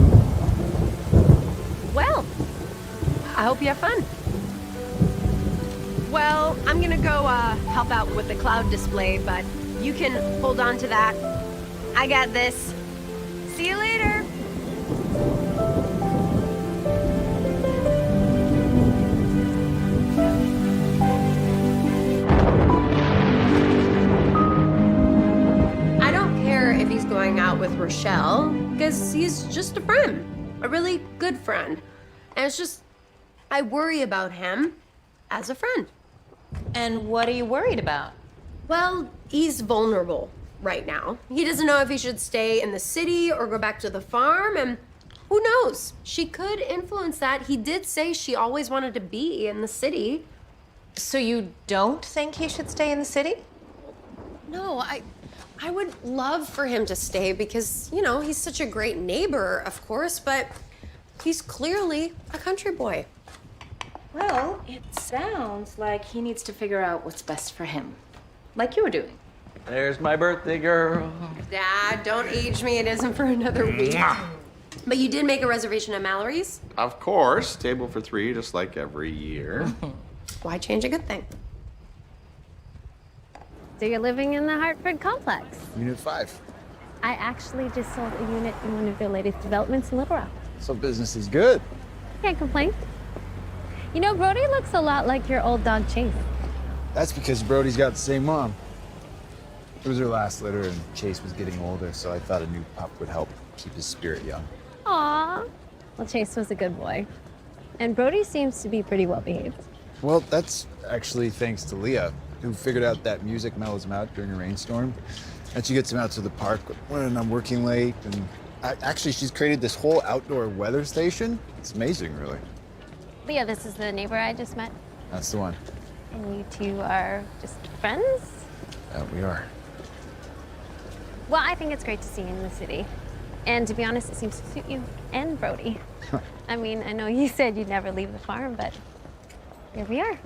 Well, I hope you have fun. Well, I'm gonna go help out with the cloud display, but you can hold on to that. I got this. See you later. I don't care if he's going out with Rochelle, because he's just a friend, a really good friend. And it's just, I worry about him as a friend. And what are you worried about? Well, he's vulnerable right now. He doesn't know if he should stay in the city or go back to the farm, and who knows? She could influence that. He did say she always wanted to be in the city. So you don't think he should stay in the city? No, I would love for him to stay because, you know, he's such a great neighbor, of course, but he's clearly a country boy. Well, it sounds like he needs to figure out what's best for him, like you were doing. There's my birthday girl. Dad, don't age me. It isn't for another week. But you did make a reservation at Mallory's? Of course, table for 3, just like every year. Why change a good thing? So you're living in the Hartford complex. Unit 5. I actually just sold a unit in one of their latest developments in Little Rock. So business is good. Can't complain. You know, Brody looks a lot like your old dog Chase. That's because Brody's got the same mom. It was her last litter, and Chase was getting older, so I thought a new pup would help keep his spirit young. Aw. Well, Chase was a good boy. And Brody seems to be pretty well behaved. Well, that's actually thanks to Leah, who figured out that music mellows him out during a rainstorm. And she gets him out to the park when I'm working late. And actually, she's created this whole outdoor weather station. It's amazing, really. Leah, this is the neighbor I just met. That's the one. And you two are just friends? We are. Well, I think it's great to see you in the city. And to be honest, it seems to suit you and Brody. I mean, I know you said you'd never leave the farm, but here we are.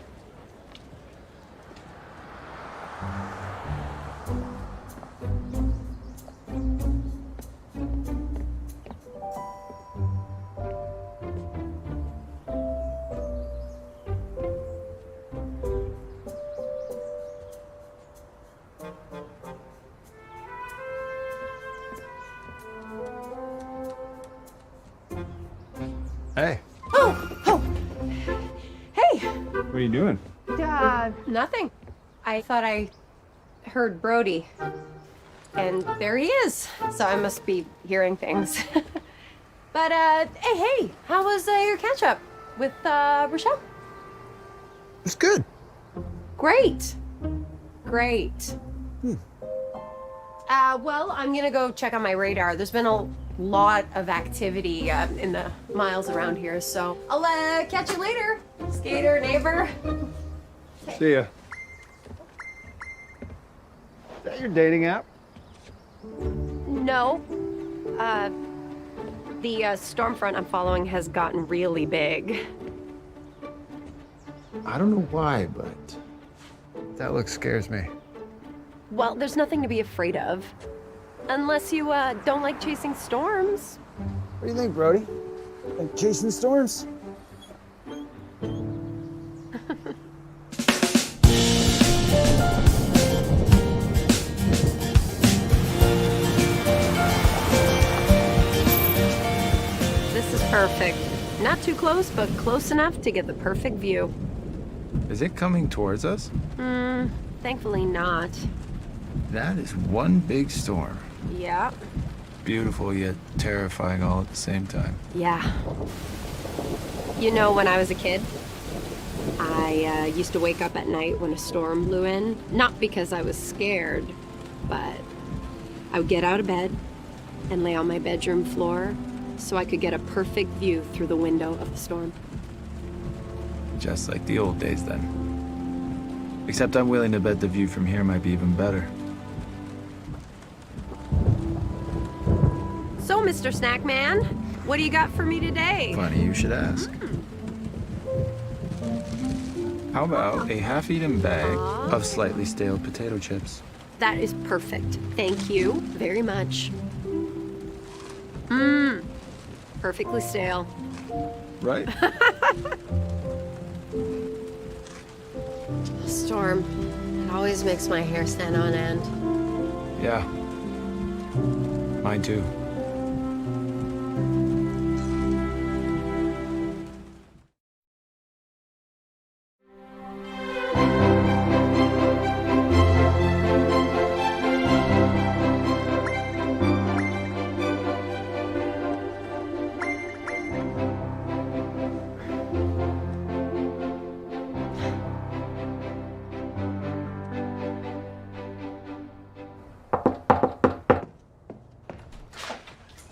Hey. Oh! Hey! What are you doing? Nothing. I thought I heard Brody. And there he is. So I must be hearing things. But, hey, how was your catch-up with, Rochelle? It's good. Great. Great. Well, I'm gonna go check on my radar. There's been a lot of activity in the miles around here, so I'll catch you later, skater neighbor. See ya. Is that your dating app? No. The storm front I'm following has gotten really big. I don't know why, but that look scares me. Well, there's nothing to be afraid of. Unless you don't like chasing storms. What do you think, Brody? Like chasing storms? This is perfect. Not too close, but close enough to get the perfect view. Is it coming towards us? Thankfully not. That is one big storm. Yeah. Beautiful yet terrifying all at the same time. Yeah. You know, when I was a kid, I used to wake up at night when a storm blew in. Not because I was scared, but I would get out of bed and lay on my bedroom floor so I could get a perfect view through the window of the storm. Just like the old days then. Except I'm willing to bet the view from here might be even better. So, Mr. Snack Man, what do you got for me today? Funny you should ask. How about a half-eaten bag of slightly stale potato chips? That is perfect. Thank you very much. Perfectly stale. Right? Storm. It always makes my hair stand on end. Yeah. Mine too.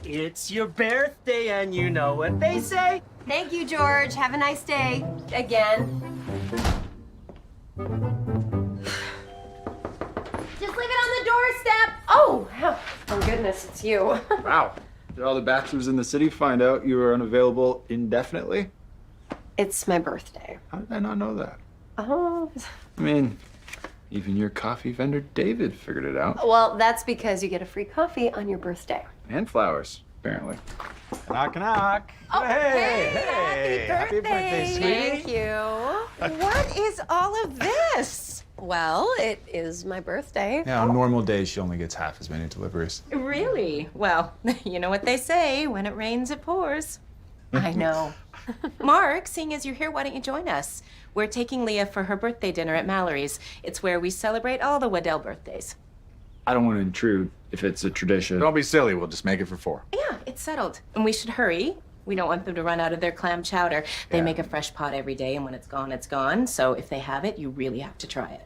It's your birthday, and you know what they say. Thank you, George. Have a nice day. Again. Just leave it on Oh, thank goodness it's you. Wow. Did all the bachelors in the city find out you were unavailable indefinitely? It's my birthday. How did I not know that? Oh. I mean, even your coffee vendor David figured it out. Well, that's because you get a free coffee on your birthday. And flowers, apparently. Knock, knock. Oh, Hey, happy birthday, sweetie. Thank you. What is all of this? Well, it is my birthday. Yeah, on normal days, she only gets half as many deliveries. Really? Well, you know what they say, when it rains, it pours. I know. Mark, seeing as you're here, why don't you join us? We're taking Leah for her birthday dinner at Mallory's. It's where we celebrate all the Waddell birthdays. I don't want to intrude if it's a tradition. Don't be silly. We'll just make it for 4. Yeah, it's settled. And we should hurry. We don't want them to run out of their clam chowder. They make a fresh pot every day, and when it's gone, it's gone. So if they have it, you really have to try it.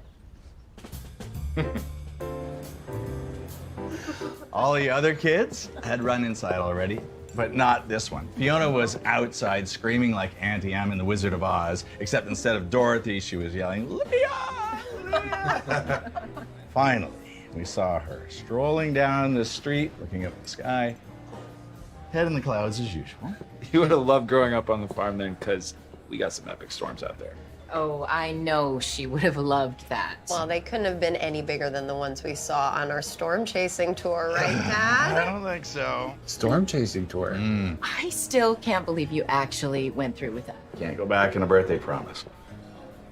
All the other kids had run inside already, but not this one. Fiona was outside screaming like Auntie Em in The Wizard of Oz, except instead of Dorothy, she was yelling, Leah! Leah! Finally, we saw her strolling down the street, looking up at the sky, head in the clouds as usual. You would have loved growing up on the farm then, because we got some epic storms out there. Oh, I know she would have loved that. Well, they couldn't have been any bigger than the ones we saw on our storm chasing tour, right, Dad? I don't think so. Storm chasing tour. I still can't believe you actually went through with that. Can't go back on a birthday promise.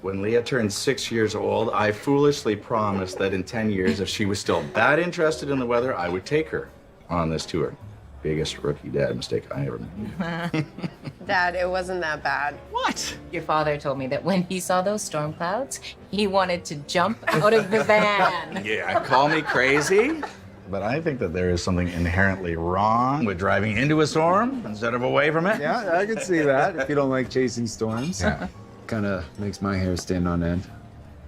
When Leah turned 6 years old, I foolishly promised that in 10 years, if she was still that interested in the weather, I would take her on this tour. Biggest rookie dad mistake I ever made. Dad, it wasn't that bad. What? Your father told me that when he saw those storm clouds, he wanted to jump out of the van. Yeah, call me crazy, but I think that there is something inherently wrong with driving into a storm instead of away from it. Yeah, I can see that if you don't like chasing storms. Yeah. Kind of makes my hair stand on end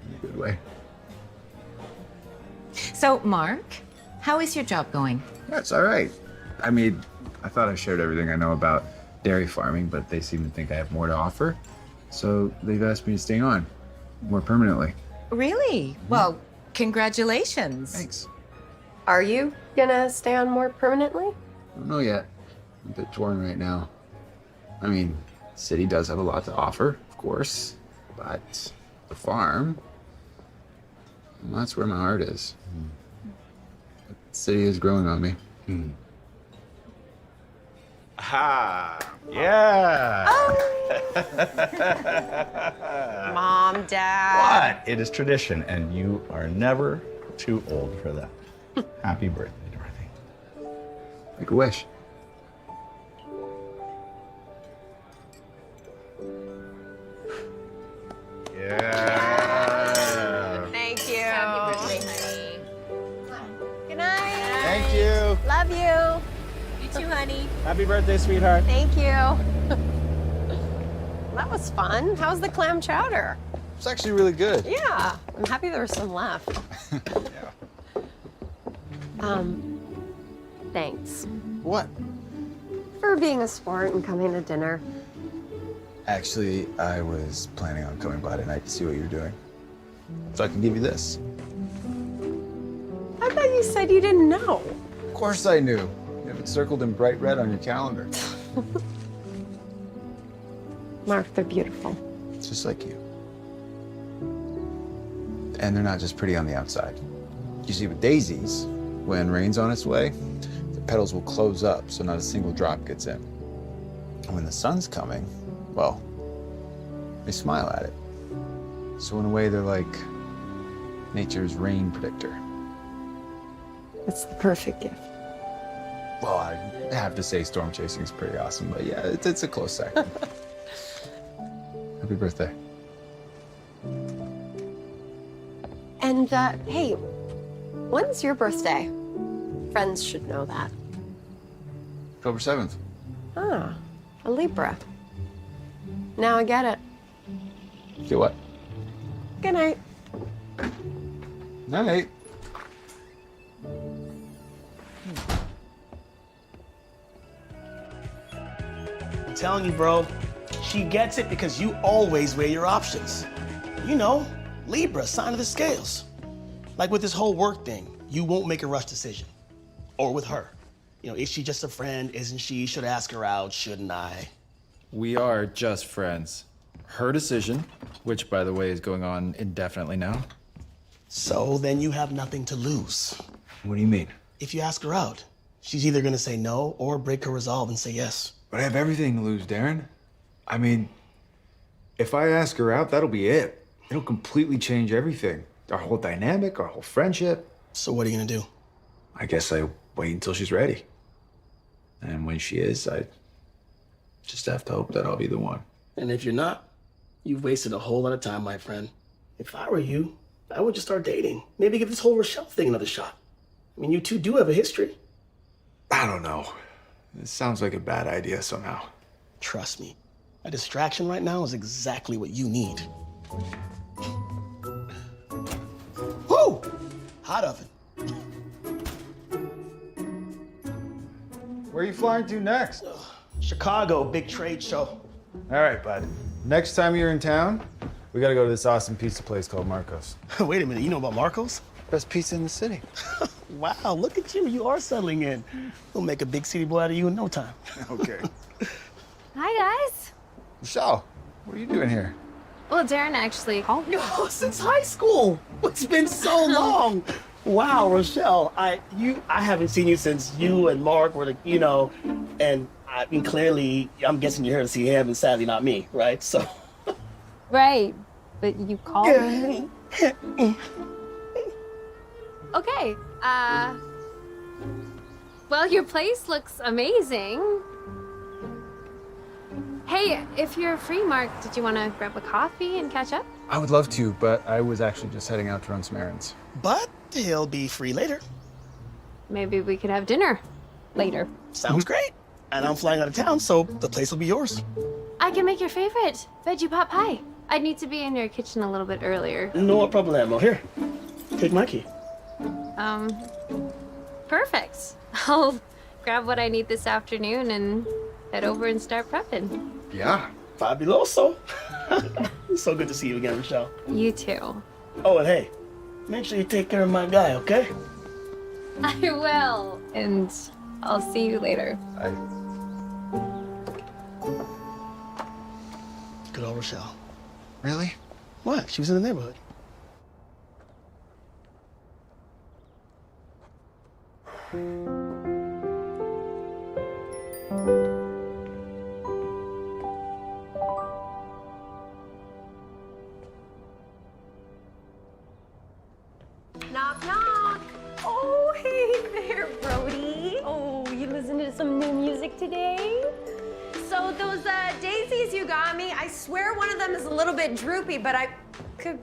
in a good way. So, Mark, how is your job going? Yeah, it's all right. I mean, I thought I shared everything I know about dairy farming, but they seem to think I have more to offer. So they've asked me to stay on more permanently. Really? Well, congratulations. Thanks. Are you gonna stay on more permanently? I don't know yet. I'm a bit torn right now. I mean, the city does have a lot to offer, of course, but the farm, well, that's where my heart is. The city is growing on me. Ha! Yeah! Mom, Dad. What? It is tradition, and you are never too old for that. Happy birthday, Dorothy. Make a wish. Yeah! Thank you. Happy birthday, Good night. Thank you. Love you. honey. You too, honey. Happy birthday, sweetheart. Thank you. That was fun. How's the clam chowder? It's actually really good. Yeah, I'm happy there was some left. Thanks What? for being a sport and coming to dinner. Actually, I was planning on coming by tonight to see what you were doing. So I can give you this. I thought you said you didn't know. Of course I knew. You have it circled in bright red on your calendar. Mark, they're beautiful. Just like you. And they're not just pretty on the outside. You see, with daisies, when rain's on its way, the petals will close up so not a single drop gets in. And when the sun's coming, well, they smile at it. So in a way, they're like nature's rain predictor. It's the perfect gift. Well, I have to say storm chasing is pretty awesome, but yeah, it's a close second. Happy birthday. And, hey, when's your birthday? Friends should know that. October 7th. Ah, a Libra. Now I get it. Get what? Good night. Night. I'm telling you, bro, she gets it because you always weigh your options. You know, Libra, sign of the scales. Like with this whole work thing, you won't make a rush decision. Or with her. You know, is she just a friend? Isn't she? Should I ask her out? Shouldn't I? We are just friends. Her decision, which by the way is going on indefinitely now. So then you have nothing to lose. What do you mean? If you ask her out, she's either gonna say no or break her resolve and say yes. But I have everything to lose, Darren. I mean, if I ask her out, that'll be it. It'll completely change everything. Our whole dynamic, our whole friendship. So what are you gonna do? I guess I wait until she's ready. And when she is, I just have to hope that I'll be the one. And if you're not, you've wasted a whole lot of time, my friend. If I were you, I would just start dating. Maybe give this whole Rochelle thing another shot. I mean, you two do have a history. I don't know. This sounds like a bad idea somehow. Trust me, a distraction right now is exactly what you need. Woo! Hot oven. Where are you flying to next? Chicago, big trade show. All right, bud. Next time you're in town, we gotta go to this awesome pizza place called Marco's. Wait a minute, you know about Marco's? Best pizza in the city. Wow, look at you. You are settling in. We'll make a big city boy out of you in no time. Okay. Hi, guys. Michelle, what are you doing here? Well, Darren actually called me. No, since high school. It's been so long. Wow, Rochelle, I haven't seen you since you and Mark were and I mean, clearly, I'm guessing you're here to see him and sadly not me, right? So. Right, but you called me. Okay, well, your place looks amazing. Hey, if you're free, Mark, did you want to grab a coffee and catch up? I would love to, but I was actually just heading out to run some errands. But he'll be free later. Maybe we could have dinner later. Sounds great. And I'm flying out of town, so the place will be yours. I can make your favorite, veggie pot pie. I'd need to be in your kitchen a little bit earlier. No problemo. Here, take my key. Perfect. I'll grab what I need this afternoon and head over and start prepping. Yeah. Fabuloso. So good to see you again, Michelle. You too. Oh, and hey, make sure you take care of my guy, okay? I will. And I'll see you later. Good old Rochelle. Really? What? She was in the neighborhood. Knock, knock. Oh, hey there, Brody. Oh, you listen to some new music today? So those daisies you got me, I swear one of them is a little bit droopy, but I could...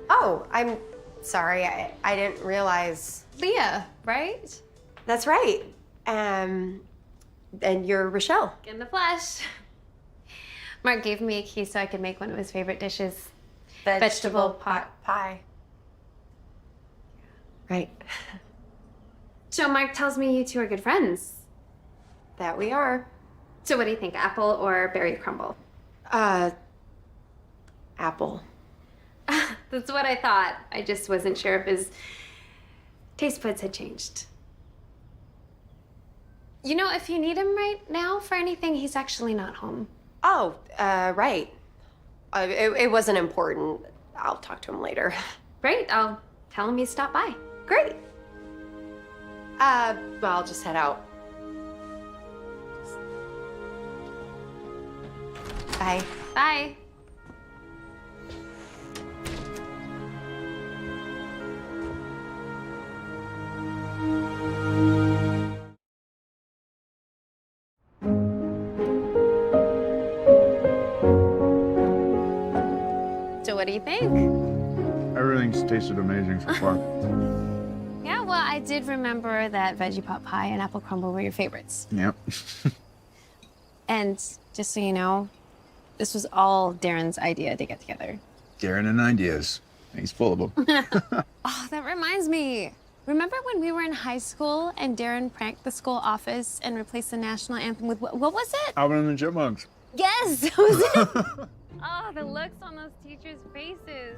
Oh, I'm sorry. I didn't realize. Leah, right? That's right. And you're Rochelle. In the flesh. Mark gave me a key so I could make one of his favorite dishes. Vegetable pot pie. Right. So Mark tells me you two are good friends. That we are. So what do you think, apple or berry crumble? Apple. That's what I thought. I just wasn't sure if his taste buds had changed. You know, if you need him right now for anything, he's actually not home. Oh, right. It wasn't important. I'll talk to him later. Great, I'll tell him you stopped by. Great. Well, I'll just head out. Bye. Bye. So what do you think? Everything's tasted amazing so far. Yeah, well, I did remember that veggie pot pie and apple crumble were your favorites. Yep. And just so you know, this was all Darren's idea to get together. Darren and ideas. He's full of them. Oh, that reminds me. Remember when we were in high school and Darren pranked the school office and replaced the national anthem with what was it? Alvin and the Chipmunks. Yes, that was it. Oh, the looks on those teachers' faces.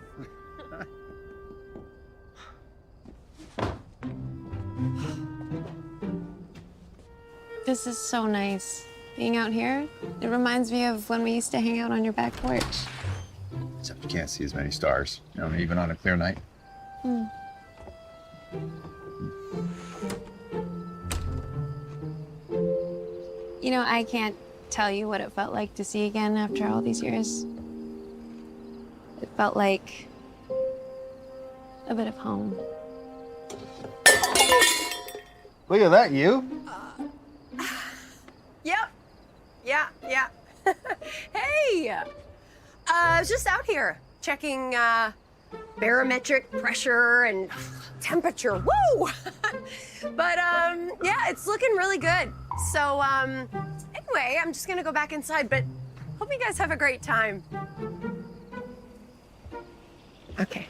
This is so nice. Being out here, it reminds me of when we used to hang out on your back porch. Except you can't see as many stars, you know, even on a clear night. Hmm. You know, I can't tell you what it felt like to see again after all these years. It felt like a bit of home. Look at that, you. Yep. Yeah. Hey! I was just out here checking barometric pressure and temperature. Woo! But yeah, it's looking really good. So anyway, I'm just gonna go back inside, but hope you guys have a great time. Okay.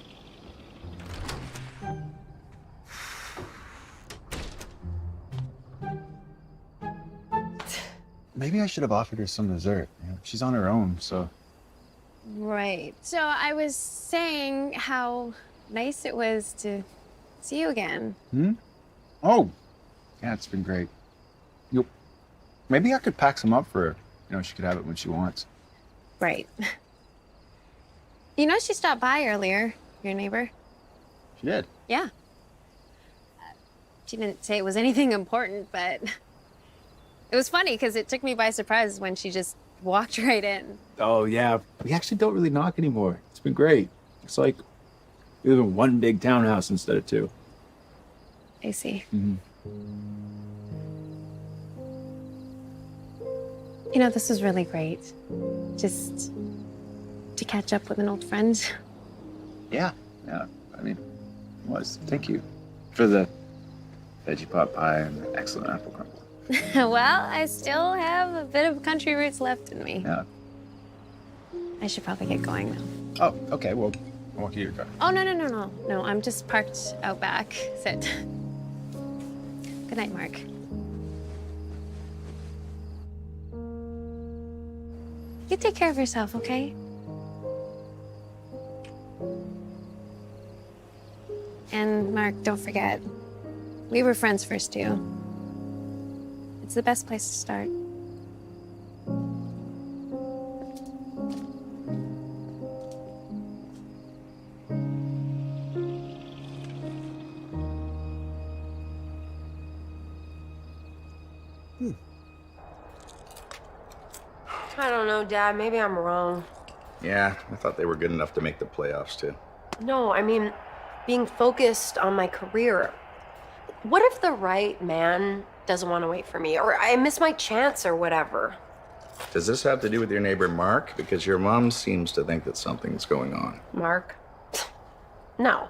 Maybe I should have offered her some dessert. You know, she's on her own, so. Right. So I was saying how nice it was to see you again. Hmm? Oh, yeah, it's been great. You, maybe I could pack some up for her. You know, she could have it when she wants. Right. You know, she stopped by earlier, your neighbor. She did? Yeah. She didn't say it was anything important, but it was funny because it took me by surprise when she just walked right in. Oh, yeah. We actually don't really knock anymore. It's been great. It's like we live in one big townhouse instead of two. I see. Mm-hmm. You know, this was really great. Just to catch up with an old friend. Yeah. I mean, it was. Thank you for the veggie pot pie and the excellent apple crumble. Well, I still have a bit of country roots left in me. Yeah. I should probably get going now. Oh, okay. Well, I'll walk you to your car. Oh, no. No, I'm just parked out back. Sit. Good night, Mark. You take care of yourself, okay? And Mark, don't forget, we were friends first too. It's the best place to start. I don't know, Dad. Maybe I'm wrong. Yeah, I thought they were good enough to make the playoffs, too. No, I mean, being focused on my career. What if the right man doesn't want to wait for me, or I miss my chance, or whatever? Does this have to do with your neighbor, Mark? Because your mom seems to think that something's going on. Mark? No.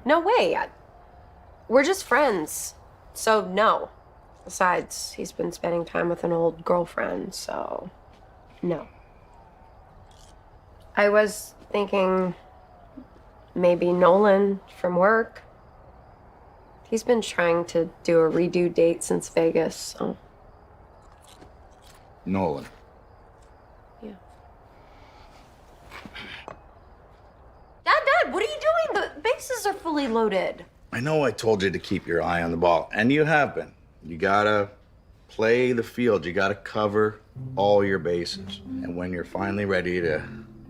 No way. We're just friends. So, no. Besides, he's been spending time with an old girlfriend, so no. I was thinking maybe Nolan from work. He's been trying to do a redo date since Vegas, so. Nolan. Yeah. Dad, what are you doing? The bases are fully loaded. I know I told you to keep your eye on the ball, and you have been. You gotta play the field. You gotta cover all your bases. And when you're finally ready to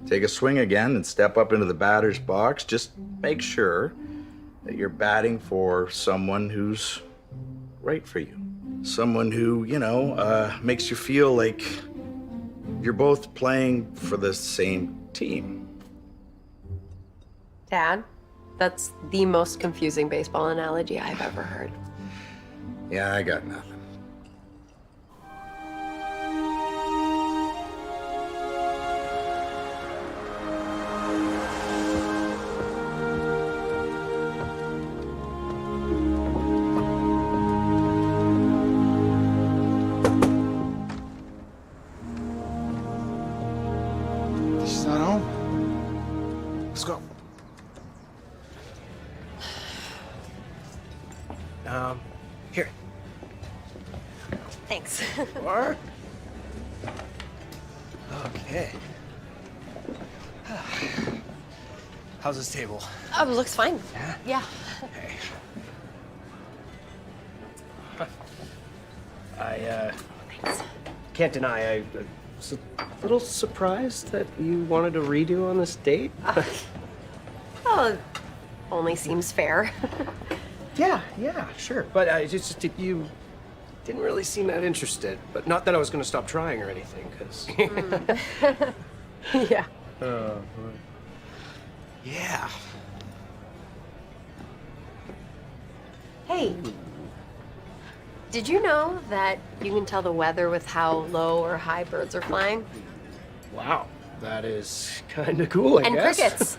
take a swing again and step up into the batter's box, just make sure that you're batting for someone who's right for you. Someone who, makes you feel like you're both playing for the same team. Dad, that's the most confusing baseball analogy I've ever heard. Yeah, I got nothing. She's not home. Let's go. Here. Thanks. Or? Okay. How's this table? Oh, it looks fine. Yeah? Yeah. Okay. I can't deny I was a little surprised that you wanted to redo on this date. Well, it only seems fair. Yeah, sure. But you didn't really seem that interested. But not that I was going to stop trying or anything, because... Yeah. Yeah. Hey, did you know that you can tell the weather with how low or high birds are flying? Wow, that is kind of cool, I And guess. crickets.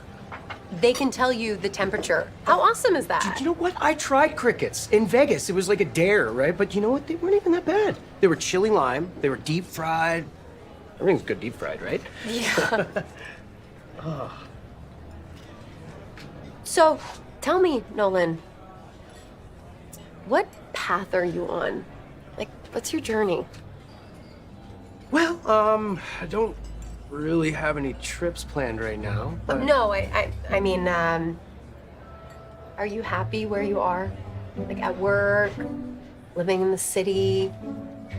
They can tell you the temperature. How awesome is that? You know what? I tried crickets in Vegas. It was like a dare, right? But you know what? They weren't even that bad. They were chili lime. They were deep fried. Everything's good deep fried, right? Yeah. So, tell me, Nolan, what path are you on? Like, what's your journey? Well, I don't really have any trips planned right now. But... No, I mean, are you happy where you are? Like at work, living in the city?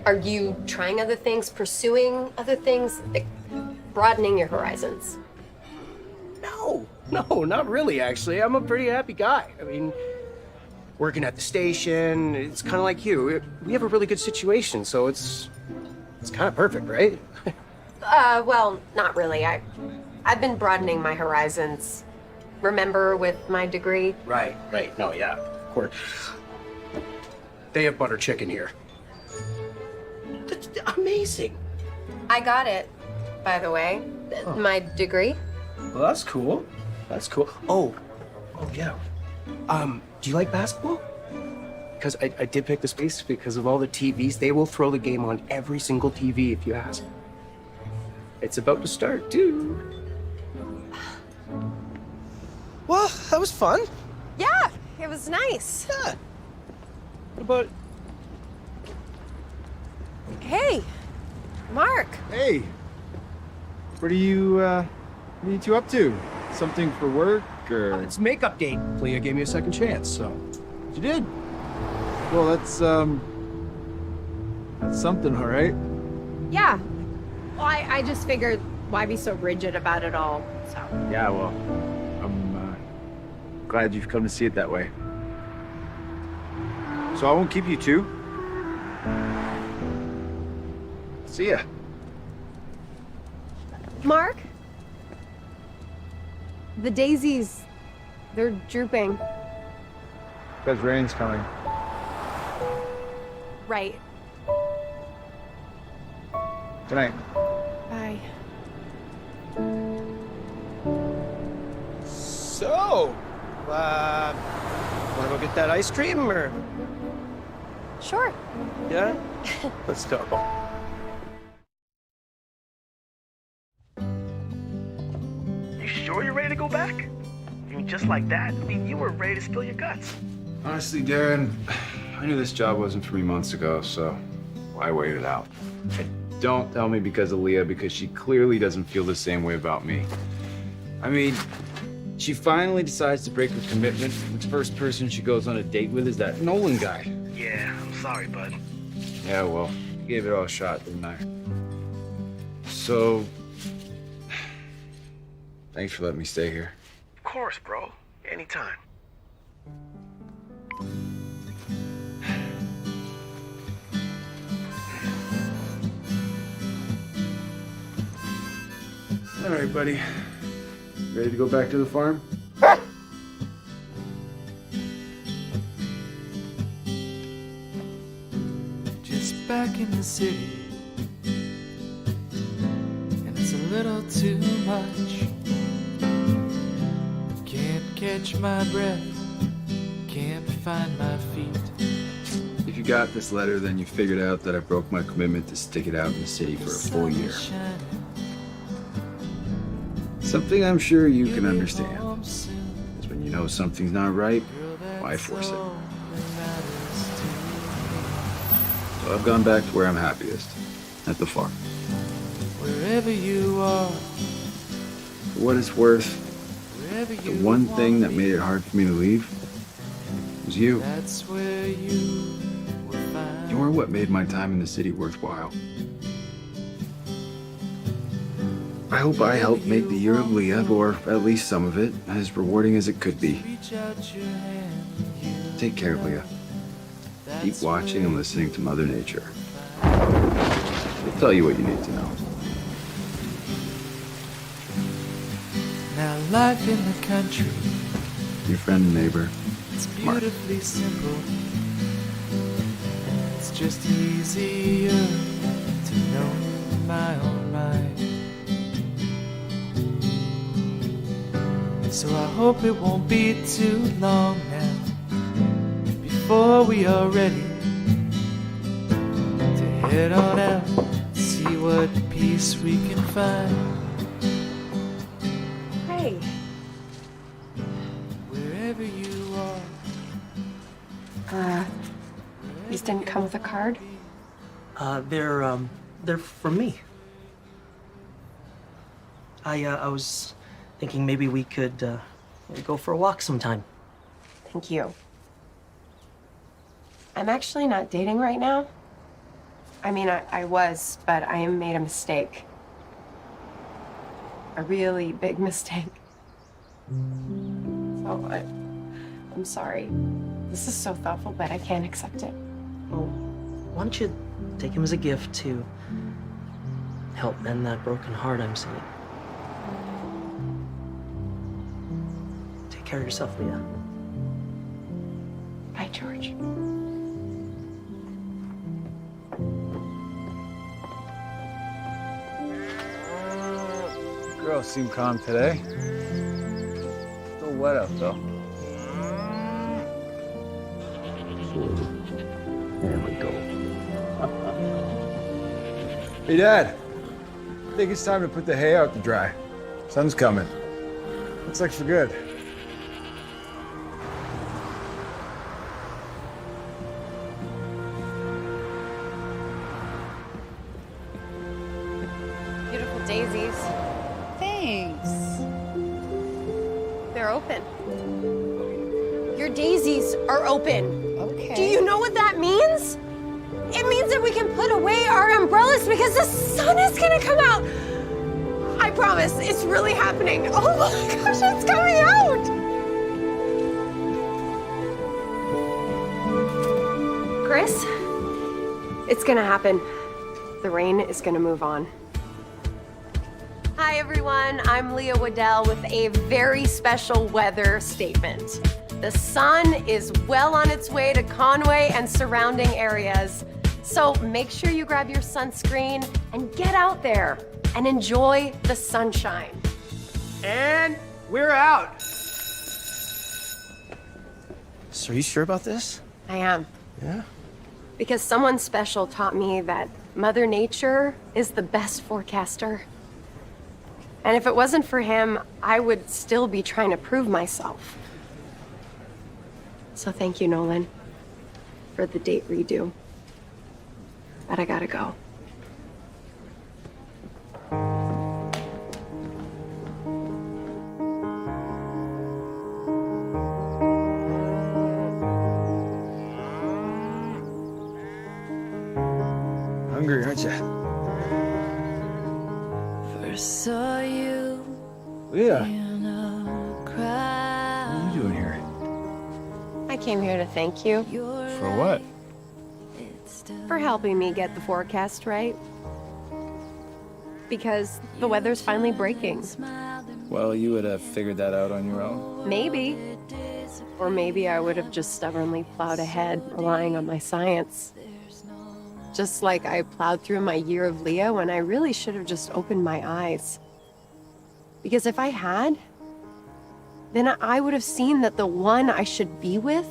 Are you trying other things, pursuing other things, like broadening your horizons? No, not really, actually. I'm a pretty happy guy. I mean, working at the station, it's kind of like you. We have a really good situation, so it's kind of perfect, right? Well, not really. I've been broadening my horizons. Remember with my degree? Right. No, yeah, of course. They have butter chicken here. That's amazing. I got it, by the way. My degree. Well, that's cool. Oh, yeah. Do you like basketball? Because I did pick the space because of all the TVs. They will throw the game on every single TV if you ask. It's about to start, too. Well, that was fun. Yeah, it was nice. Yeah. What about... Hey, Mark. Hey, what are you two up to? Something for work, or? It's makeup date. Leah gave me a second chance, so... You did? Well, that's something, all right? Yeah. Well, I just figured why be so rigid about it all, so. Yeah, well, I'm glad you've come to see it that way. So I won't keep you two. See ya. Mark? The daisies, they're drooping. Because rain's coming. Right. Good night. Bye. So, wanna go get that ice cream, or? Sure. Yeah? Let's go. You sure you're ready to go back? I mean, just like that? I mean, you were ready to spill your guts. Honestly, Darren, I knew this job wasn't for me months ago, so I waited it out. And don't tell me because of Leah, because she clearly doesn't feel the same way about me. I mean, she finally decides to break her commitment. The first person she goes on a date with is that Nolan guy. Yeah, I'm sorry, bud. Yeah, well, I gave it all a shot, didn't I? So, thanks for letting me stay here. Of course, bro. Anytime. All right, buddy. Ready to go back to the farm? Just back in the city, and it's a little too much. Can't catch my breath, can't find my feet. If you got this letter, then you figured out that I broke my commitment to stick it out in the city for a full year. Something I'm sure you can understand. Because when you know something's not right, why force it? So I've gone back to where I'm happiest, at the farm. Wherever you are, For what it's worth, the one thing that made it hard for me to leave was you. that's where you will find. You're what made my time in the city worthwhile. I hope I helped make the year of Leah, or at least some of it, as rewarding as it could be. Take care, Leah. Keep watching and listening to Mother Nature. She'll tell you what you need to know. Now life in the country, Your friend and neighbor, it's Mark. beautifully simple. It's just easier to know my own mind. So I hope it won't be too long now before we are ready to head on out, see what peace we can find. Hey. Wherever you are. These didn't come with a card? They're from me. I was thinking maybe we could go for a walk sometime. Thank you. I'm actually not dating right now. I mean, I was, but I made a mistake. A really big mistake. So I'm sorry. This is so thoughtful, but I can't accept it. Well, why don't you take him as a gift to help mend that broken heart I'm seeing? Take care of yourself, Leah. Bye, George. Girls seem calm today. Still wet out though. There we go. Hey, Dad. I think it's time to put the hay out to dry. Sun's coming. Looks like for good. Beautiful daisies. Thanks. They're open. Your daisies are open. Okay. Do you know what that means? It means that we can put away our umbrellas because the sun is gonna come out. I promise, it's really happening. Oh my gosh, it's coming out! Chris, it's gonna happen. The rain is gonna move on. Hi everyone, I'm Leah Waddell with a very special weather statement. The sun is well on its way to Conway and surrounding areas. So make sure you grab your sunscreen and get out there and enjoy the sunshine. And we're out. So are you sure about this? I am. Yeah? Because someone special taught me that Mother Nature is the best forecaster. And if it wasn't for him, I would still be trying to prove myself. So thank you, Nolan, for the date redo. But I gotta go. Hungry, aren't you? First saw you Leah, in a crowd. what are you doing here? I came here to thank you For what? for helping me get the forecast right. Because the weather's finally breaking. Well, you would have figured that out on your own. Maybe. Or maybe I would have just stubbornly plowed ahead, relying on my science. Just like I plowed through my year of Leah when I really should have just opened my eyes. Because if I had, then I would have seen that the one I should be with,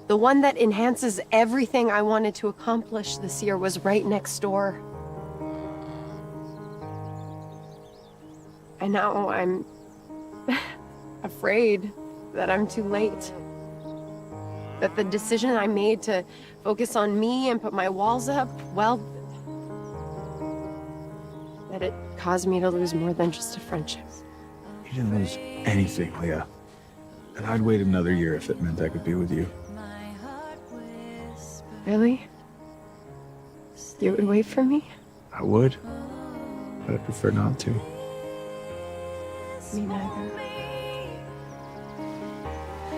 the one that enhances everything I wanted to accomplish this year, was right next door. And now I'm afraid that I'm too late. That the decision I made to focus on me and put my walls up, well, that it caused me to lose more than just a friendship. You didn't lose anything, Leah. And I'd wait another year if it meant I could be with you. Really? You would wait for me? I would, but I prefer not to. Me neither.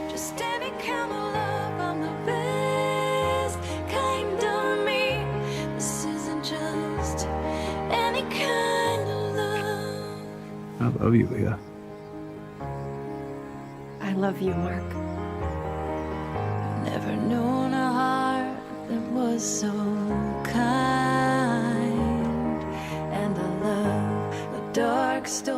Just any kind of love, I'm the best kind of me. This isn't just any kind of love. I love you, Leah. I love you, Mark. Never known a heart that was so kind, and I love the dark story.